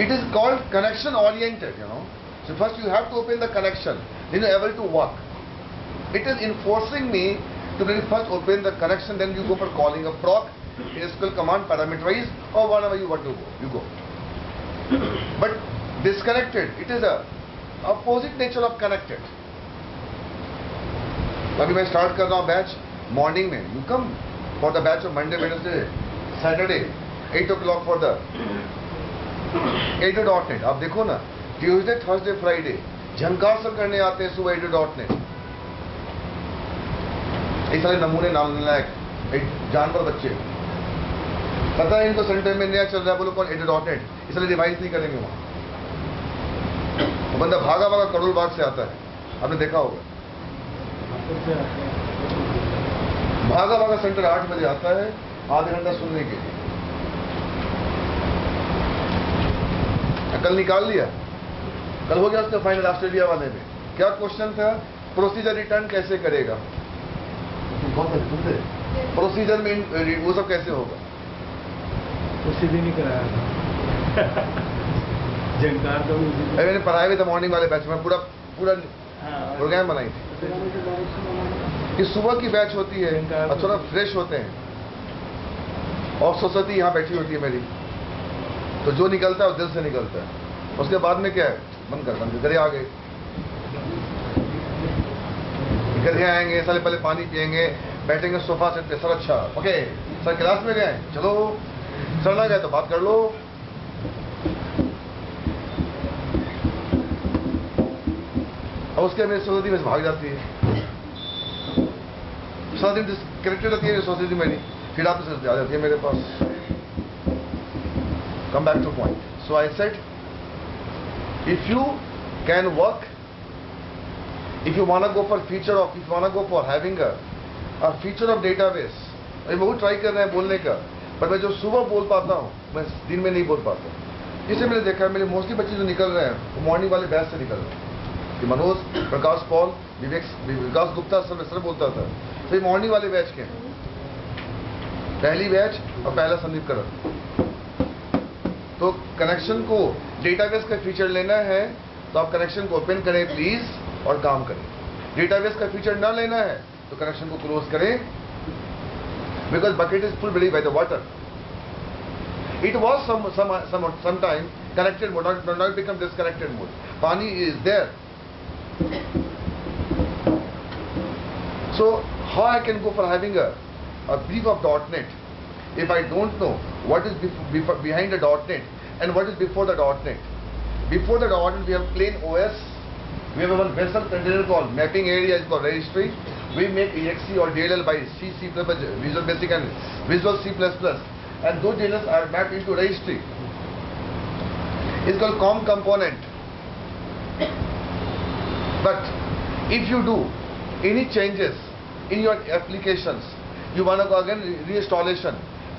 it is called connection oriented, you know. So first you have to open the connection, then you're able to work. It is enforcing me to really first open the connection, then you go for calling a proc, SQL command parameterize or whatever you want to go, you go. But disconnected, it is a opposite nature of connected. अभी मैं start कर रहा हूँ batch morning में, you come for the batch of Monday Wednesday Saturday 8 o'clock for the ADO.NET. आप देखो ना, Tuesday Thursday Friday झंकार sir करने आते हैं सुबह ADO.NET। इस सारे नमूने नाम लायक जानवर बच्चे, पता है इनको सेंटर में नया चल रहा है, बोलो कौन ADO.NET, इसलिए रिवाइज नहीं करेंगे वहाँ। वो बंदा भागा भागा करोल बाग से आता है, आपने देखा होगा, भागा भागा सेंटर 8 बजे आता है आधे घंटा सुनने के लिए। कल निकाल लिया, कल हो गया उसका फाइनल ऑस्ट्रेलिया वाले में। क्या क्वेश्चन था? प्रोसीजर रिटर्न कैसे करेगा? प्रोसीजर में वो सब कैसे होगा? सीधी नहीं कराया झंकार तो मैंने पढ़ाया भी था मॉर्निंग वाले बैच में, पूरा प्रोग्राम बनाई थी कि सुबह की बैच होती है और थोड़ा फ्रेश होते हैं और सरस्वती यहाँ बैठी होती है मेरी, तो जो निकलता है वो दिल से निकलता है। उसके बाद में क्या है, बंद कर घरे आ गए, घरे आएंगे साले, पहले पानी पियेंगे, बैठेंगे सोफा सेट पे, सर अच्छा ओके सर क्लास में गए, चलो सर ना गए तो बात कर लो। और उसके मेरी सरस्वती में भाग जाती है, सरस्वती डिस्कनेक्टेड होती है सरस्वती मेरी, फिर आप आ जाती है मेरे पास। Come back to point. So I said, if you can work, if you want to go for feature of, if you want to go for having a feature of database, मैं बहुत ट्राई कर रहे हैं बोलने का, पर मैं जो सुबह बोल पाता हूँ मैं दिन में नहीं बोल पाता। इसे मैंने देखा है, मेरे मोस्टली बच्चे जो निकल रहे हैं वो मॉर्निंग वाले बैच से निकल रहे हैं, कि मनोज, प्रकाश पॉल, विकास गुप्ता सर बोलता था, तो ये मॉर्निंग वाले बैच के हैं, पहली बैच और पहला संदीप करन। तो कनेक्शन को डेटाबेस का फीचर लेना है तो आप कनेक्शन को ओपन करें प्लीज और काम करें। डेटाबेस का फीचर ना लेना है तो कनेक्शन को क्लोज करें, बिकॉज बकेट इज फुल बड़ी by the water. It was some time connected mode, not become disconnected mode, pani is there. So how I can go for having a brief of .NET if I don't know what is behind the .NET and what is before the .NET. Before the .NET we have plain OS, we have one vessel container called mapping area is called registry, we make exe or DLL by C, Visual Basic and Visual C++, and those DLLs are mapped into registry. It's called COM component. But if you do any changes in your applications, you want to go again reinstallation,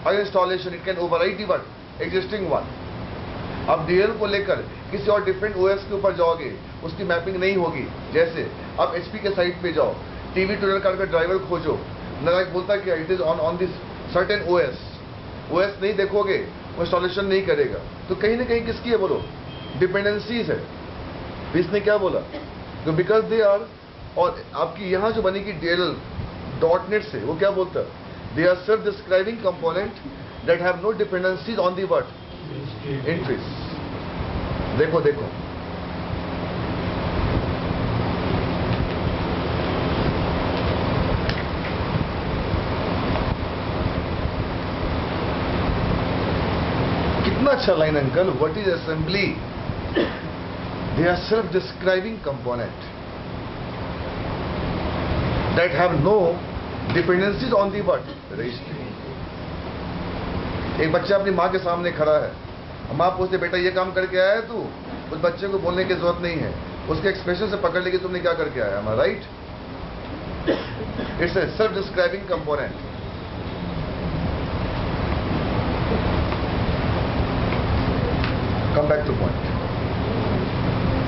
it can overwrite the existing one. आप DL को लेकर किसी और different OS के ऊपर जाओगे, उसकी mapping नहीं होगी। जैसे आप एचपी के साइट पे जाओ, टीवी ट्यूनर कार्ड का ड्राइवर खोजो, नारायण बोलता क्या it is on this certain OS नहीं देखोगे वो इंस्टॉलेशन नहीं करेगा। तो कहीं ना कहीं किसकी है बोलो, डिपेंडेंसीज है। तो इसने क्या बोला, तो बिकॉज दे आर, और आपकी यहाँ जो बनेगी DLL.NET से, वो क्या बोलता है, they are self describing component that have no dependencies on the what entries. देखो देखो कितना अच्छा line uncle, what is assembly, they are self describing component that have no dependencies on the what registry. एक बच्चा अपनी माँ के सामने खड़ा है, माँ पूछते बेटा ये काम करके आया है तू, उस बच्चे को बोलने की जरूरत नहीं है, उसके एक्सप्रेशन से पकड़ लेगी तुमने क्या करके आया, am I right? It's a self-describing component. Come back to point.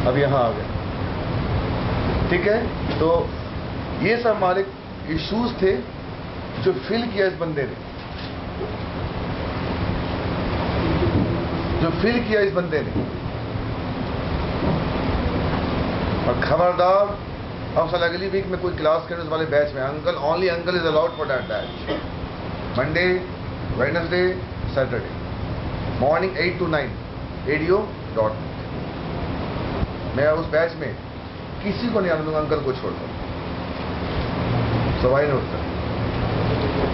अब यहाँ आ गए, ठीक है। तो ये सब हमारे इश्यूज थे जो फिल किया इस बंदे ने, और खबरदार अब साल अगली वीक में कोई क्लास करे उस वाले बैच में, uncle only uncle is allowed for that batch, Monday Wednesday Saturday morning 8 to 9 ADO.NET। मैं उस बैच में किसी को नहीं आने दूंगा, अंकल को छोड़कर, सवाई नहीं उठता,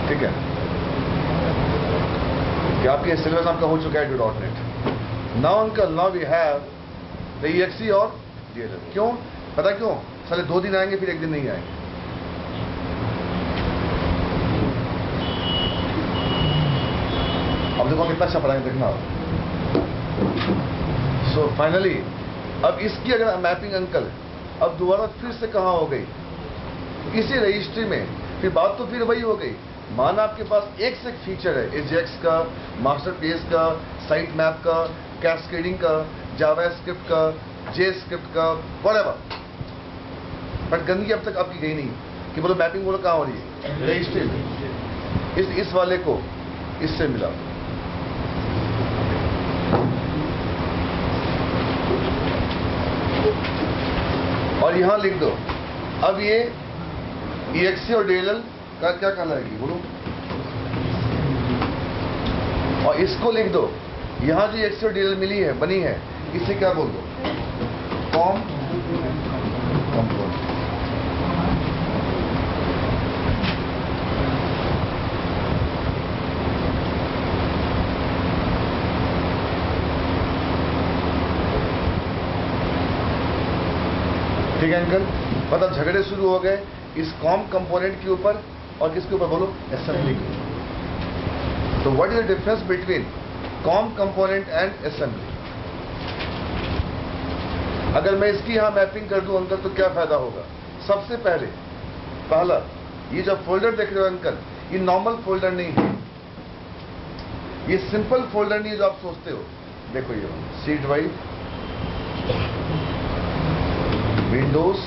ठीक है। कि आपके सिलेबस आपका हो चुका है .NET। Now uncle, now we have the EXE और DLL। क्यों पता क्यों, साले 2 दिन आएंगे फिर 1 दिन नहीं आएंगे। अब देखो कितना अच्छा पढ़ाएंगे, देखना। सो फाइनली अब इसकी अगर मैपिंग अंकल अब दोबारा फिर से कहाँ हो गई, इसी रजिस्ट्री में, फिर बात तो फिर वही हो गई। माना आपके पास एक से एक फीचर है, एजेक्स का, मास्टर पेज का, साइट मैप का, कैस्केडिंग का, जावास्क्रिप्ट का, जेस्क्रिप्ट का, व्हाटएवर, बट गंदगी अब तक आपकी गई नहीं कि बोलो मैपिंग बोलो कहाँ हो रही है, रजिस्ट्री में। इस वाले को इससे मिला, और यहां लिख दो। अब ये EXE और DLL का क्या कहलाएगी बोलो, और इसको लिख दो। यहां जो EXE और DLL मिली है, बनी है, इसे क्या बोल दो, कॉम कंपोनेंट। ठीक है अंकल, मतलब झगड़े शुरू हो गए इस कॉम कंपोनेंट के ऊपर और किसके ऊपर बोलो, असेंबली के ऊपर। तो what is the difference between com component and assembly? अगर मैं इसकी यहां मैपिंग कर दूं अंकल तो क्या फायदा होगा? सबसे पहला ये जो फोल्डर देख रहे हो अंकल, ये नॉर्मल फोल्डर नहीं है, ये सिंपल फोल्डर नहीं है जो आप सोचते हो। देखो ये सी ड्राइव, विंडोज,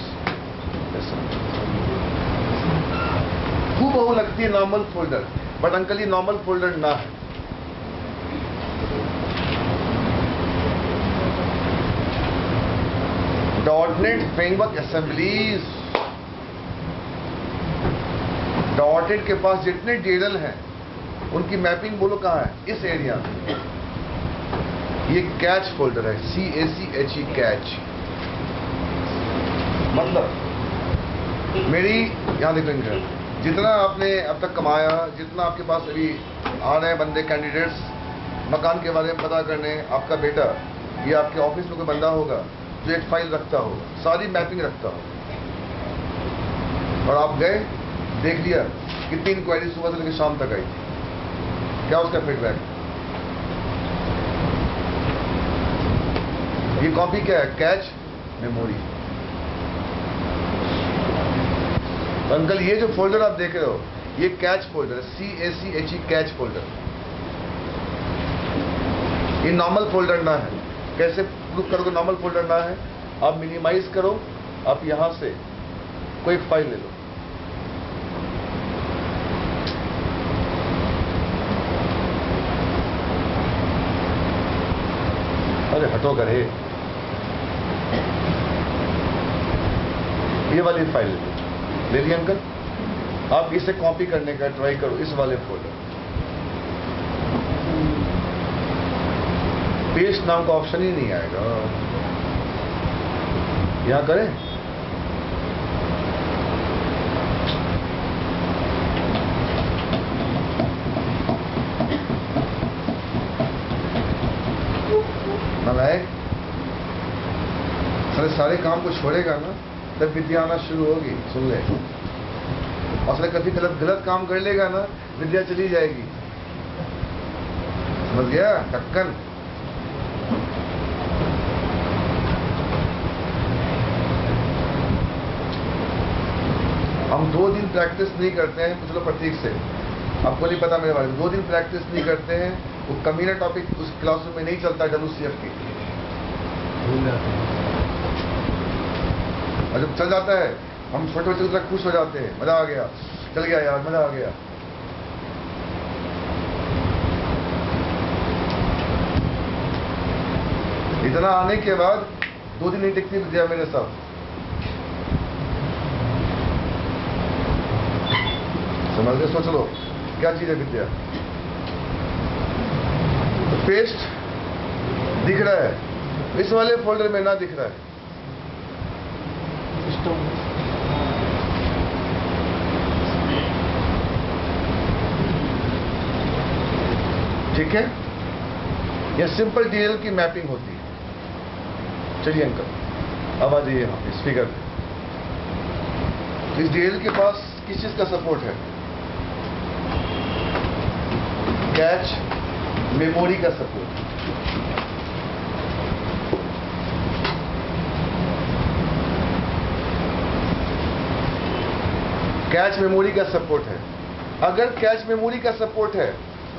खूब लगती है नॉर्मल फोल्डर, बट अंकल ये नॉर्मल फोल्डर ना है। .NET फ्रेमवर्क असेंबलीज, .NET के पास जितने DLL हैं उनकी मैपिंग बोलो कहाँ है, इस एरिया में। ये कैच फोल्डर है, CACHE कैच। मतलब मेरी यहां देखो, जितना आपने अब तक कमाया, जितना आपके पास अभी आ रहे हैं बंदे कैंडिडेट्स मकान के बारे में पता करने, आपका बेटा या आपके ऑफिस में कोई बंदा होगा जो एक फाइल रखता होगा, सारी मैपिंग रखता होगा, और आप गए देख लिया कितनी इंक्वायरी सुबह से लेकर शाम तक आई थी, क्या उसका फीडबैक? ये कॉपी क्या है, कैच मेमोरी। अंकल ये जो फोल्डर आप देख रहे हो ये कैच फोल्डर है, CACHE कैच फोल्डर। ये नॉर्मल फोल्डर ना है। कैसे प्रूफ करोगे नॉर्मल फोल्डर ना है? आप मिनिमाइज करो, आप यहां से कोई फाइल ले लो, अरे हटो करे, ये वाली फाइल ले ली अंकल। आप इसे कॉपी करने का ट्राई करो, इस वाले फोल्डर। पेस्ट नाम का ऑप्शन ही नहीं आएगा, यहां करें। नालायक सारे काम को छोड़ेगा ना, तब विद्या आना शुरू होगी। सुन ले, और साले कभी गलत काम कर लेगा ना, विद्या चली जाएगी। समझ गया टक्कन? हम 2 दिन प्रैक्टिस नहीं करते हैं, कुछ लोग प्रतीक से, आपको नहीं पता मेरे बारे में, 2 दिन प्रैक्टिस नहीं करते हैं, वो कमीना टॉपिक उस क्लासरूम में नहीं चलता WCF की। और जब चल जाता है, हम छोटे बच्चे तक खुश हो जाते हैं, मजा आ गया, चल गया यार, मजा आ गया। इतना आने के बाद 2 दिन नहीं टिकती विद्या मेरे साथ। समझ के सोच लो क्या चीज है विद्या। तो पेस्ट दिख रहा है, इस वाले फोल्डर में ना दिख रहा है। ठीक है, यह सिंपल डीएल की मैपिंग होती है। चलिए अंकल अब आ जाइए यहाँ इस फिगर पे। इस डीएल के पास किस चीज का सपोर्ट है? कैच मेमोरी का सपोर्ट। कैच मेमोरी का सपोर्ट है। अगर कैच मेमोरी का सपोर्ट है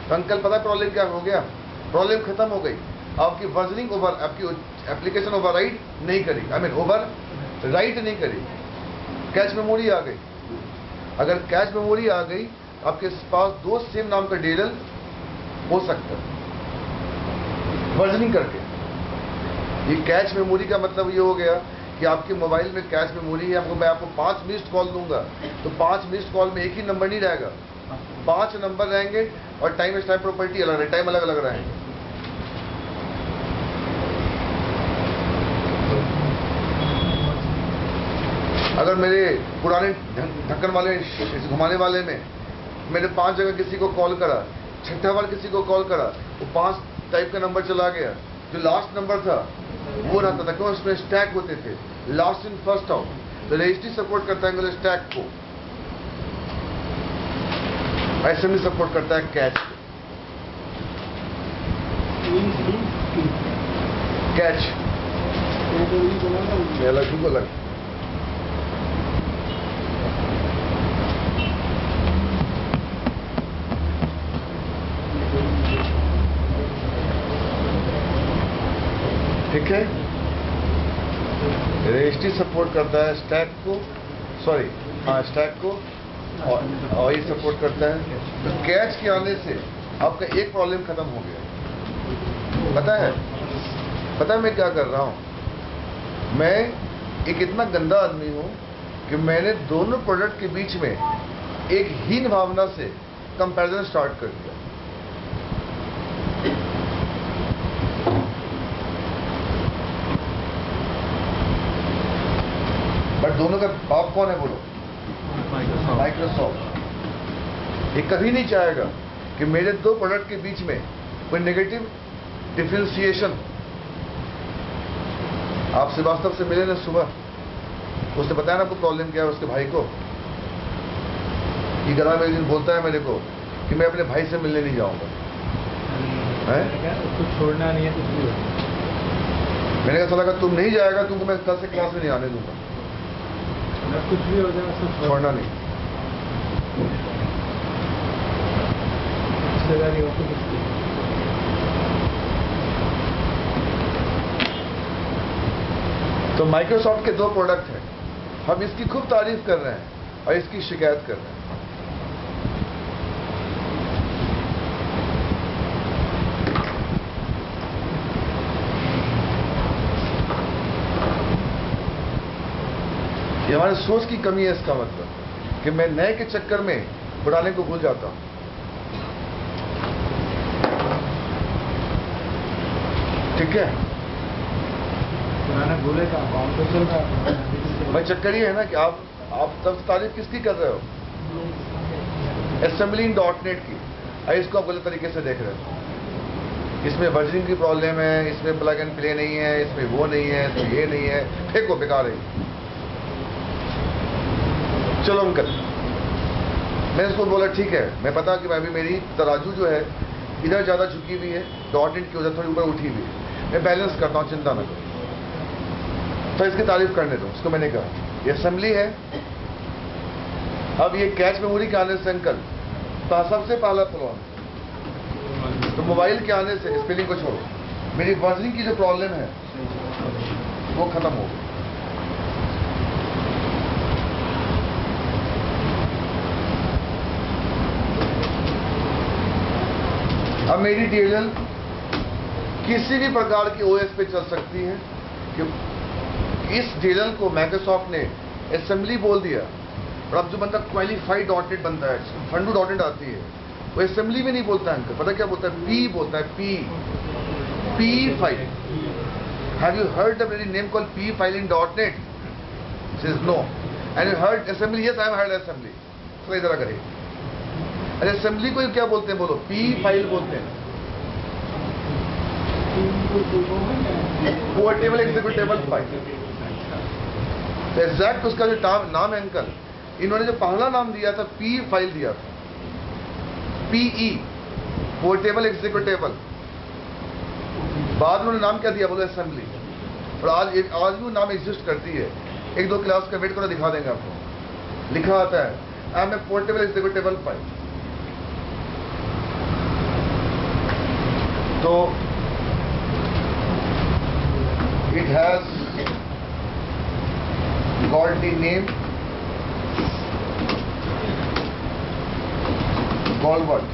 तो अंकल पता है प्रॉब्लम क्या हो गया? प्रॉब्लम खत्म हो गई। आपकी वर्जनिंग आपकी एप्लीकेशन ओवरराइड नहीं करी, ओवर राइट नहीं करी, कैच मेमोरी आ गई। अगर कैच मेमोरी आ गई, आपके पास 2 सेम नाम का डीएल हो सकता है वर्जनिंग करके। ये कैच मेमोरी का मतलब ये हो गया कि आपके मोबाइल में कैच मेमोरी है। मैं आपको 5 मिस्ड कॉल दूंगा तो 5 मिस्ड कॉल में एक ही नंबर नहीं रहेगा, 5 नंबर रहेंगे और टाइम स्टैम्प प्रॉपर्टी अलग रहेगी, टाइम अलग अलग रहेंगे। अगर मेरे पुराने ढक्कन वाले घुमाने वाले में मैंने 5 जगह किसी को कॉल करा, छठा बार किसी को कॉल करा, वो 5 टाइप का नंबर चला गया। जो लास्ट नंबर था वो रहता था, क्यों? उसमें स्टैक होते थे, लास्ट इन फर्स्ट आउट। तो रजिस्ट्री सपोर्ट करता है स्टैक को, ऐसे भी सपोर्ट करता है कैच को। कैच अलग अलग। ठीक है, रजिस्ट्री सपोर्ट करता है स्टैक को, स्टैक को, और ये सपोर्ट करता है। तो कैच के आने से आपका एक प्रॉब्लम खत्म हो गया। पता है मैं क्या कर रहा हूं? मैं एक इतना गंदा आदमी हूं कि मैंने दोनों प्रोडक्ट के बीच में एक हीन भावना से कंपैरिजन स्टार्ट कर दिया। बट दोनों का बाप कौन है बोलो? माइक्रोसॉफ्ट। ये कभी नहीं चाहेगा कि मेरे 2 प्रोडक्ट के बीच में कोई नेगेटिव डिफरेंशिएशन। आप श्रीवास्तव से मिले ना सुबह, उसने बताया ना आपको प्रॉब्लम क्या है उसके भाई को। ये गला में एक दिन बोलता है मेरे को कि मैं अपने भाई से मिलने नहीं जाऊंगा। उसको छोड़ना नहीं है कुछ भी। मैंने कहा लगा तुम नहीं जाएगा, तुमको मैं कल से क्लास में नहीं आने दूंगा। कुछ भी हो जाए उसको छोड़ना नहीं। तो माइक्रोसॉफ्ट के 2 प्रोडक्ट हैं, हम इसकी खूब तारीफ कर रहे हैं और इसकी शिकायत कर रहे हैं। ये हमारे सोच की कमी है, इसका मतलब कि मैं नए के चक्कर में पुराने को भूल जाता हूं। ठीक है, पुराना भूले का अकाउंट तो चल रहा है। भाई चक्कर ये है ना कि आप तब तारीफ किसकी कर रहे हो? असेंबली इन .NET की। इसको आप गलत तरीके से देख रहे हो। इसमें वर्जनिंग की प्रॉब्लम है, इसमें प्लग एंड प्ले नहीं है, इसमें वो नहीं है, इसमें ये नहीं है, फेंको, बेकार है। चलो अंकल, मैं इसको बोला ठीक है, मैं पता कि मैं भी मेरी तराजू जो है इधर ज़्यादा झुकी हुई है, .NET की वजह थोड़ी ऊपर उठी हुई है, मैं बैलेंस करता हूँ, चिंता न करो। तो इसकी तारीफ करने दो। उसको मैंने कहा ये असेंबली है। अब ये कैच मेमोरी के आने से अंकल सबसे पहला प्रॉब्लम, तो मोबाइल के आने से स्पेलिंग को छोड़ो, मेरी वर्जनिंग की जो प्रॉब्लम है वो खत्म हो गई। अब मेरी DLL किसी भी प्रकार की OS पे चल सकती है, कि इस DLL को माइक्रोसॉफ्ट ने असेंबली बोल दिया। और अब जो बंदा क्वालिफाइड .NET बनता है, फंडू .NET आती है, वो असेंबली में नहीं बोलता है अंकल, पता क्या बोलता है? P बोलता है, P file. Have you heard the very name called P file in .NET? Says no. And you heard assembly? Yes, I have heard assembly. तो इधर करिए, अरे असेंबली को क्या बोलते हैं? बोलो, P फाइल बोलते हैं, पोर्टेबल एग्जीक्यूटेबल फाइल। तो एग्जैक्ट उसका जो नाम है अंकल, इन्होंने जो पहला नाम दिया था P फाइल दिया था, PE, पोर्टेबल एग्जीक्यूटेबल। बाद में उन्होंने नाम क्या दिया? बोलो असेंबली। और आज भी वो नाम एग्जिस्ट करती है। 1-2 क्लास का वेट करो, दिखा देंगे आपको। लिखा आता है I am a portable executable file. तो it has got the name called what?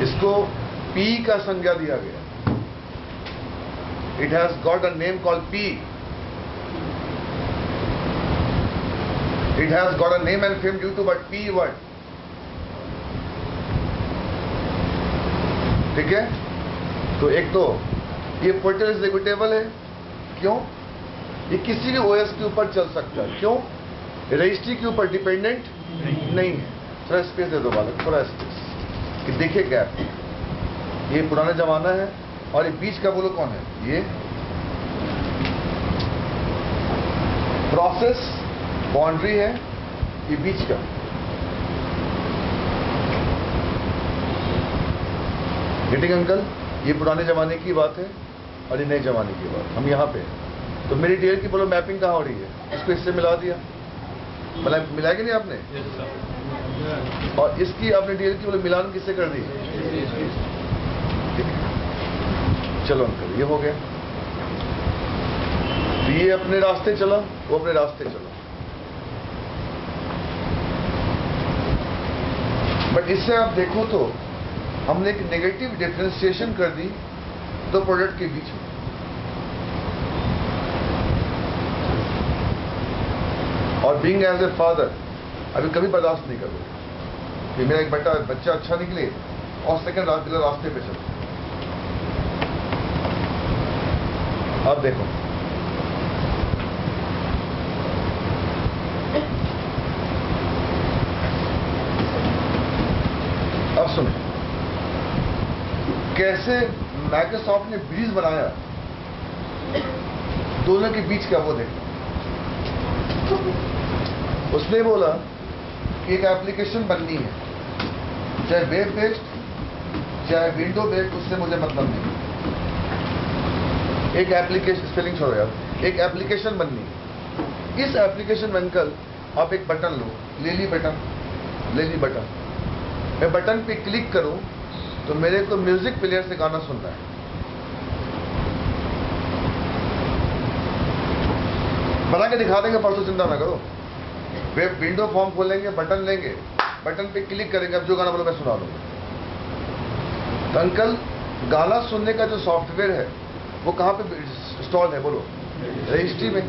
इसको P का संज्ञा दिया गया। It has got a name called P. It has got a name and fame due to what? P word. ठीक है, तो एक तो ये पोर्टेबल एग्जीक्यूटेबल है। क्यों? ये किसी भी OS के ऊपर चल सकता है। क्यों? रजिस्ट्री के ऊपर डिपेंडेंट नहीं है। थोड़ा स्पेस दे दो बालक, थोड़ा स्पेस, कि देखिए गैप। ये पुराना जमाना है, और ये बीच का बोलो कौन है? ये प्रोसेस बाउंड्री है, ये बीच का। Getting uncle? ये पुराने जमाने की बात है और ये नए जमाने की बात। हम यहाँ पे हैं। तो मेरी DLL की बोलो मैपिंग कहाँ हो रही है? इसको इससे मिला दिया, मिला कि नहीं आपने? और इसकी आपने DLL की बोलो मिलान किससे कर दी? चलो अंकल, ये हो गया। तो ये अपने रास्ते चला, वो अपने रास्ते चला। बट इससे आप देखो तो हमने एक नेगेटिव डिफरेंशिएशन कर दी 2 प्रोडक्ट के बीच में। और बीइंग एज ए फादर अभी कभी बर्दाश्त नहीं करोगे कि मेरा एक बच्चा अच्छा निकले और सेकंड रास्ते पे चले। अब देखो, अब सुनो कैसे माइक्रोसॉफ्ट ने ब्रिज बनाया दोनों के बीच का। वो देखो, उसने बोला कि एक एप्लीकेशन बननी है, चाहे वेब बेस्ड चाहे विंडो बेस्ड, उससे मुझे मतलब नहीं। एक एप्लीकेशन, स्पेलिंग छोड़ो यार, एक एप्लीकेशन बननी है। इस एप्लीकेशन में अंकल आप एक बटन लो, ले ली बटन, मैं बटन पे क्लिक करूं तो मेरे को म्यूजिक प्लेयर से गाना सुनना है। बना के दिखा देंगे परसों, चिंता ना करो। वे विंडो फॉर्म खोलेंगे, बटन लेंगे, बटन पे क्लिक करेंगे, अब जो गाना बोलो मैं सुना दूंगा। तो अंकल, गाना सुनने का जो सॉफ्टवेयर है वो कहाँ पे इंस्टॉल है बोलो? रजिस्ट्री में।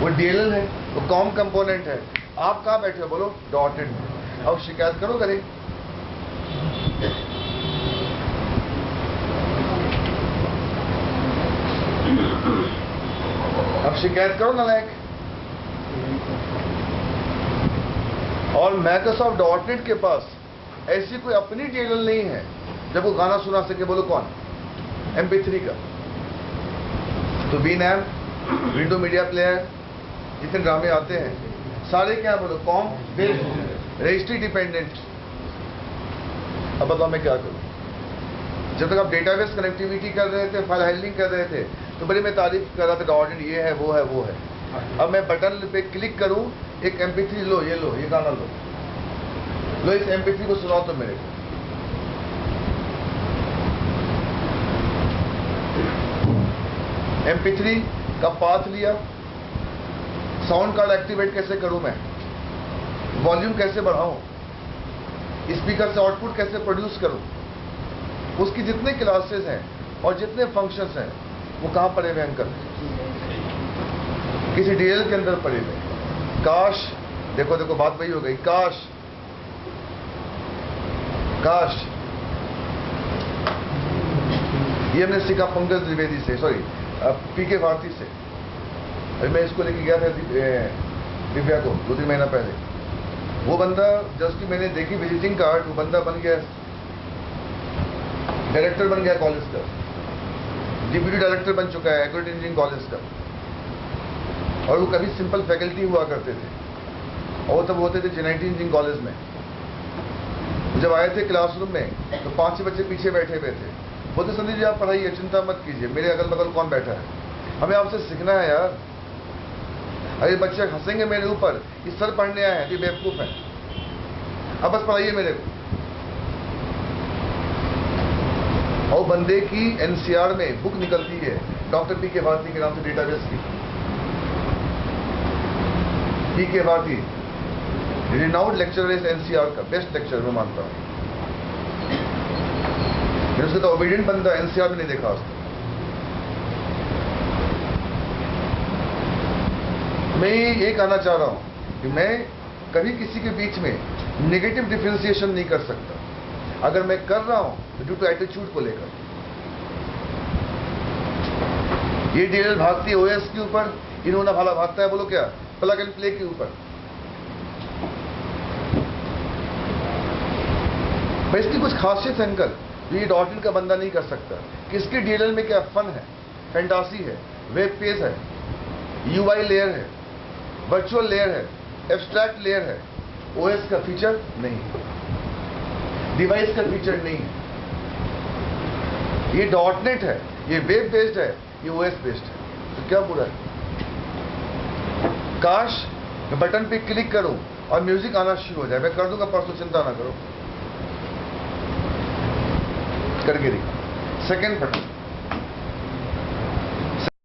वो DLL है, वो कॉम कंपोनेंट है। आप कहाँ बैठे हो बोलो? .in में। अब शिकायत करो करे। अब शिकायत करो ना लायक। और Microsoft.NET के पास ऐसी कोई अपनी DLL नहीं है जब वो गाना सुना सके, बोलो कौन? MP3 का। तो VNAM, विंडो मीडिया प्लेयर, जितने ड्रामे आते हैं सारे क्या बोलो? Com based, registry dependent. अब बताओ मैं क्या करूं? जब तक आप डेटाबेस कनेक्टिविटी कर रहे थे, फाइल हैंडलिंग कर रहे थे, तो बड़ी मैं तारीफ कर रहा था, .NET ये है वो है वो है। अब मैं बटन पे क्लिक करूं, एक MP3 लो, ये गाना लो, इस MP3 को सुनाओ तो मेरे को। MP3 का पाथ लिया, साउंड कार्ड एक्टिवेट कैसे करूं मैं, वॉल्यूम कैसे बढ़ाऊं, स्पीकर से आउटपुट कैसे प्रोड्यूस करूं, उसकी जितने क्लासेस हैं और जितने फंक्शंस हैं वो कहां पड़े हुए अंकल? किसी DLL के अंदर पड़े हुए। काश, देखो देखो बात वही हो गई, काश ये हमने सीखा पंकज द्विवेदी से, सॉरी PK भारती से। अभी मैं इसको लेके गया था दिव्या को 2-3 महीना पहले। वो बंदा जस्ट मैंने देखी विजिटिंग कार्ड, वो बंदा बन गया डायरेक्टर, बन गया कॉलेज का, डिप्यूटी डायरेक्टर बन चुका है एग्रो इंजीनियरिंग कॉलेज का। और वो कभी सिंपल फैकल्टी हुआ करते थे, और तब होते थे JNIT इंजीनियरिंग कॉलेज में। जब आए थे क्लासरूम में तो 5 बच्चे पीछे बैठे हुए थे। बोलते संदीप जी आप पढ़ाइए, चिंता मत कीजिए, मेरे अगल बगल कौन बैठा है, हमें आपसे सीखना है यार। अरे बच्चे हंसेंगे मेरे ऊपर, ये सर पढ़ने आए हैं, ये बेवकूफ हैं, अब बस पढ़ाइए मेरे को। और बंदे की NCR में बुक निकलती है डॉक्टर PK भारती के नाम से, डेटाबेस की। PK भारती रिनाउंड लेक्चरर इस NCR का, बेस्ट लेक्चरर मैं मानता हूँ। मैंने उसका तो ओबीडियंट बंदा NCR में नहीं देखा आज तक। मैं ये कहना चाह रहा हूं कि मैं कभी किसी के बीच में नेगेटिव डिफरेंशिएशन नहीं कर सकता। अगर मैं कर रहा हूं तो ड्यू टू एटीट्यूड को लेकर। ये DLL भागती है OS के ऊपर, इन्होंने भाला भागता है बोलो क्या? प्लग एंड प्ले के ऊपर। भाई इसकी कुछ खासियत है अंकल, ये .NET का बंदा नहीं कर सकता। किसके DLL में क्या फन है, फैंटासी है, वेब पेज है, UI लेयर है, वर्चुअल लेयर है, एब्स्ट्रैक्ट लेयर है, OS का फीचर नहीं, डिवाइस का फीचर नहीं है। ये .NET है, ये वेब बेस्ड है, ये OS बेस्ड है, तो क्या बुरा है? काश मैं बटन पे क्लिक करूं और म्यूजिक आना शुरू हो जाए। मैं कर दूंगा परसों, चिंता ना करो, करके देखो। Second button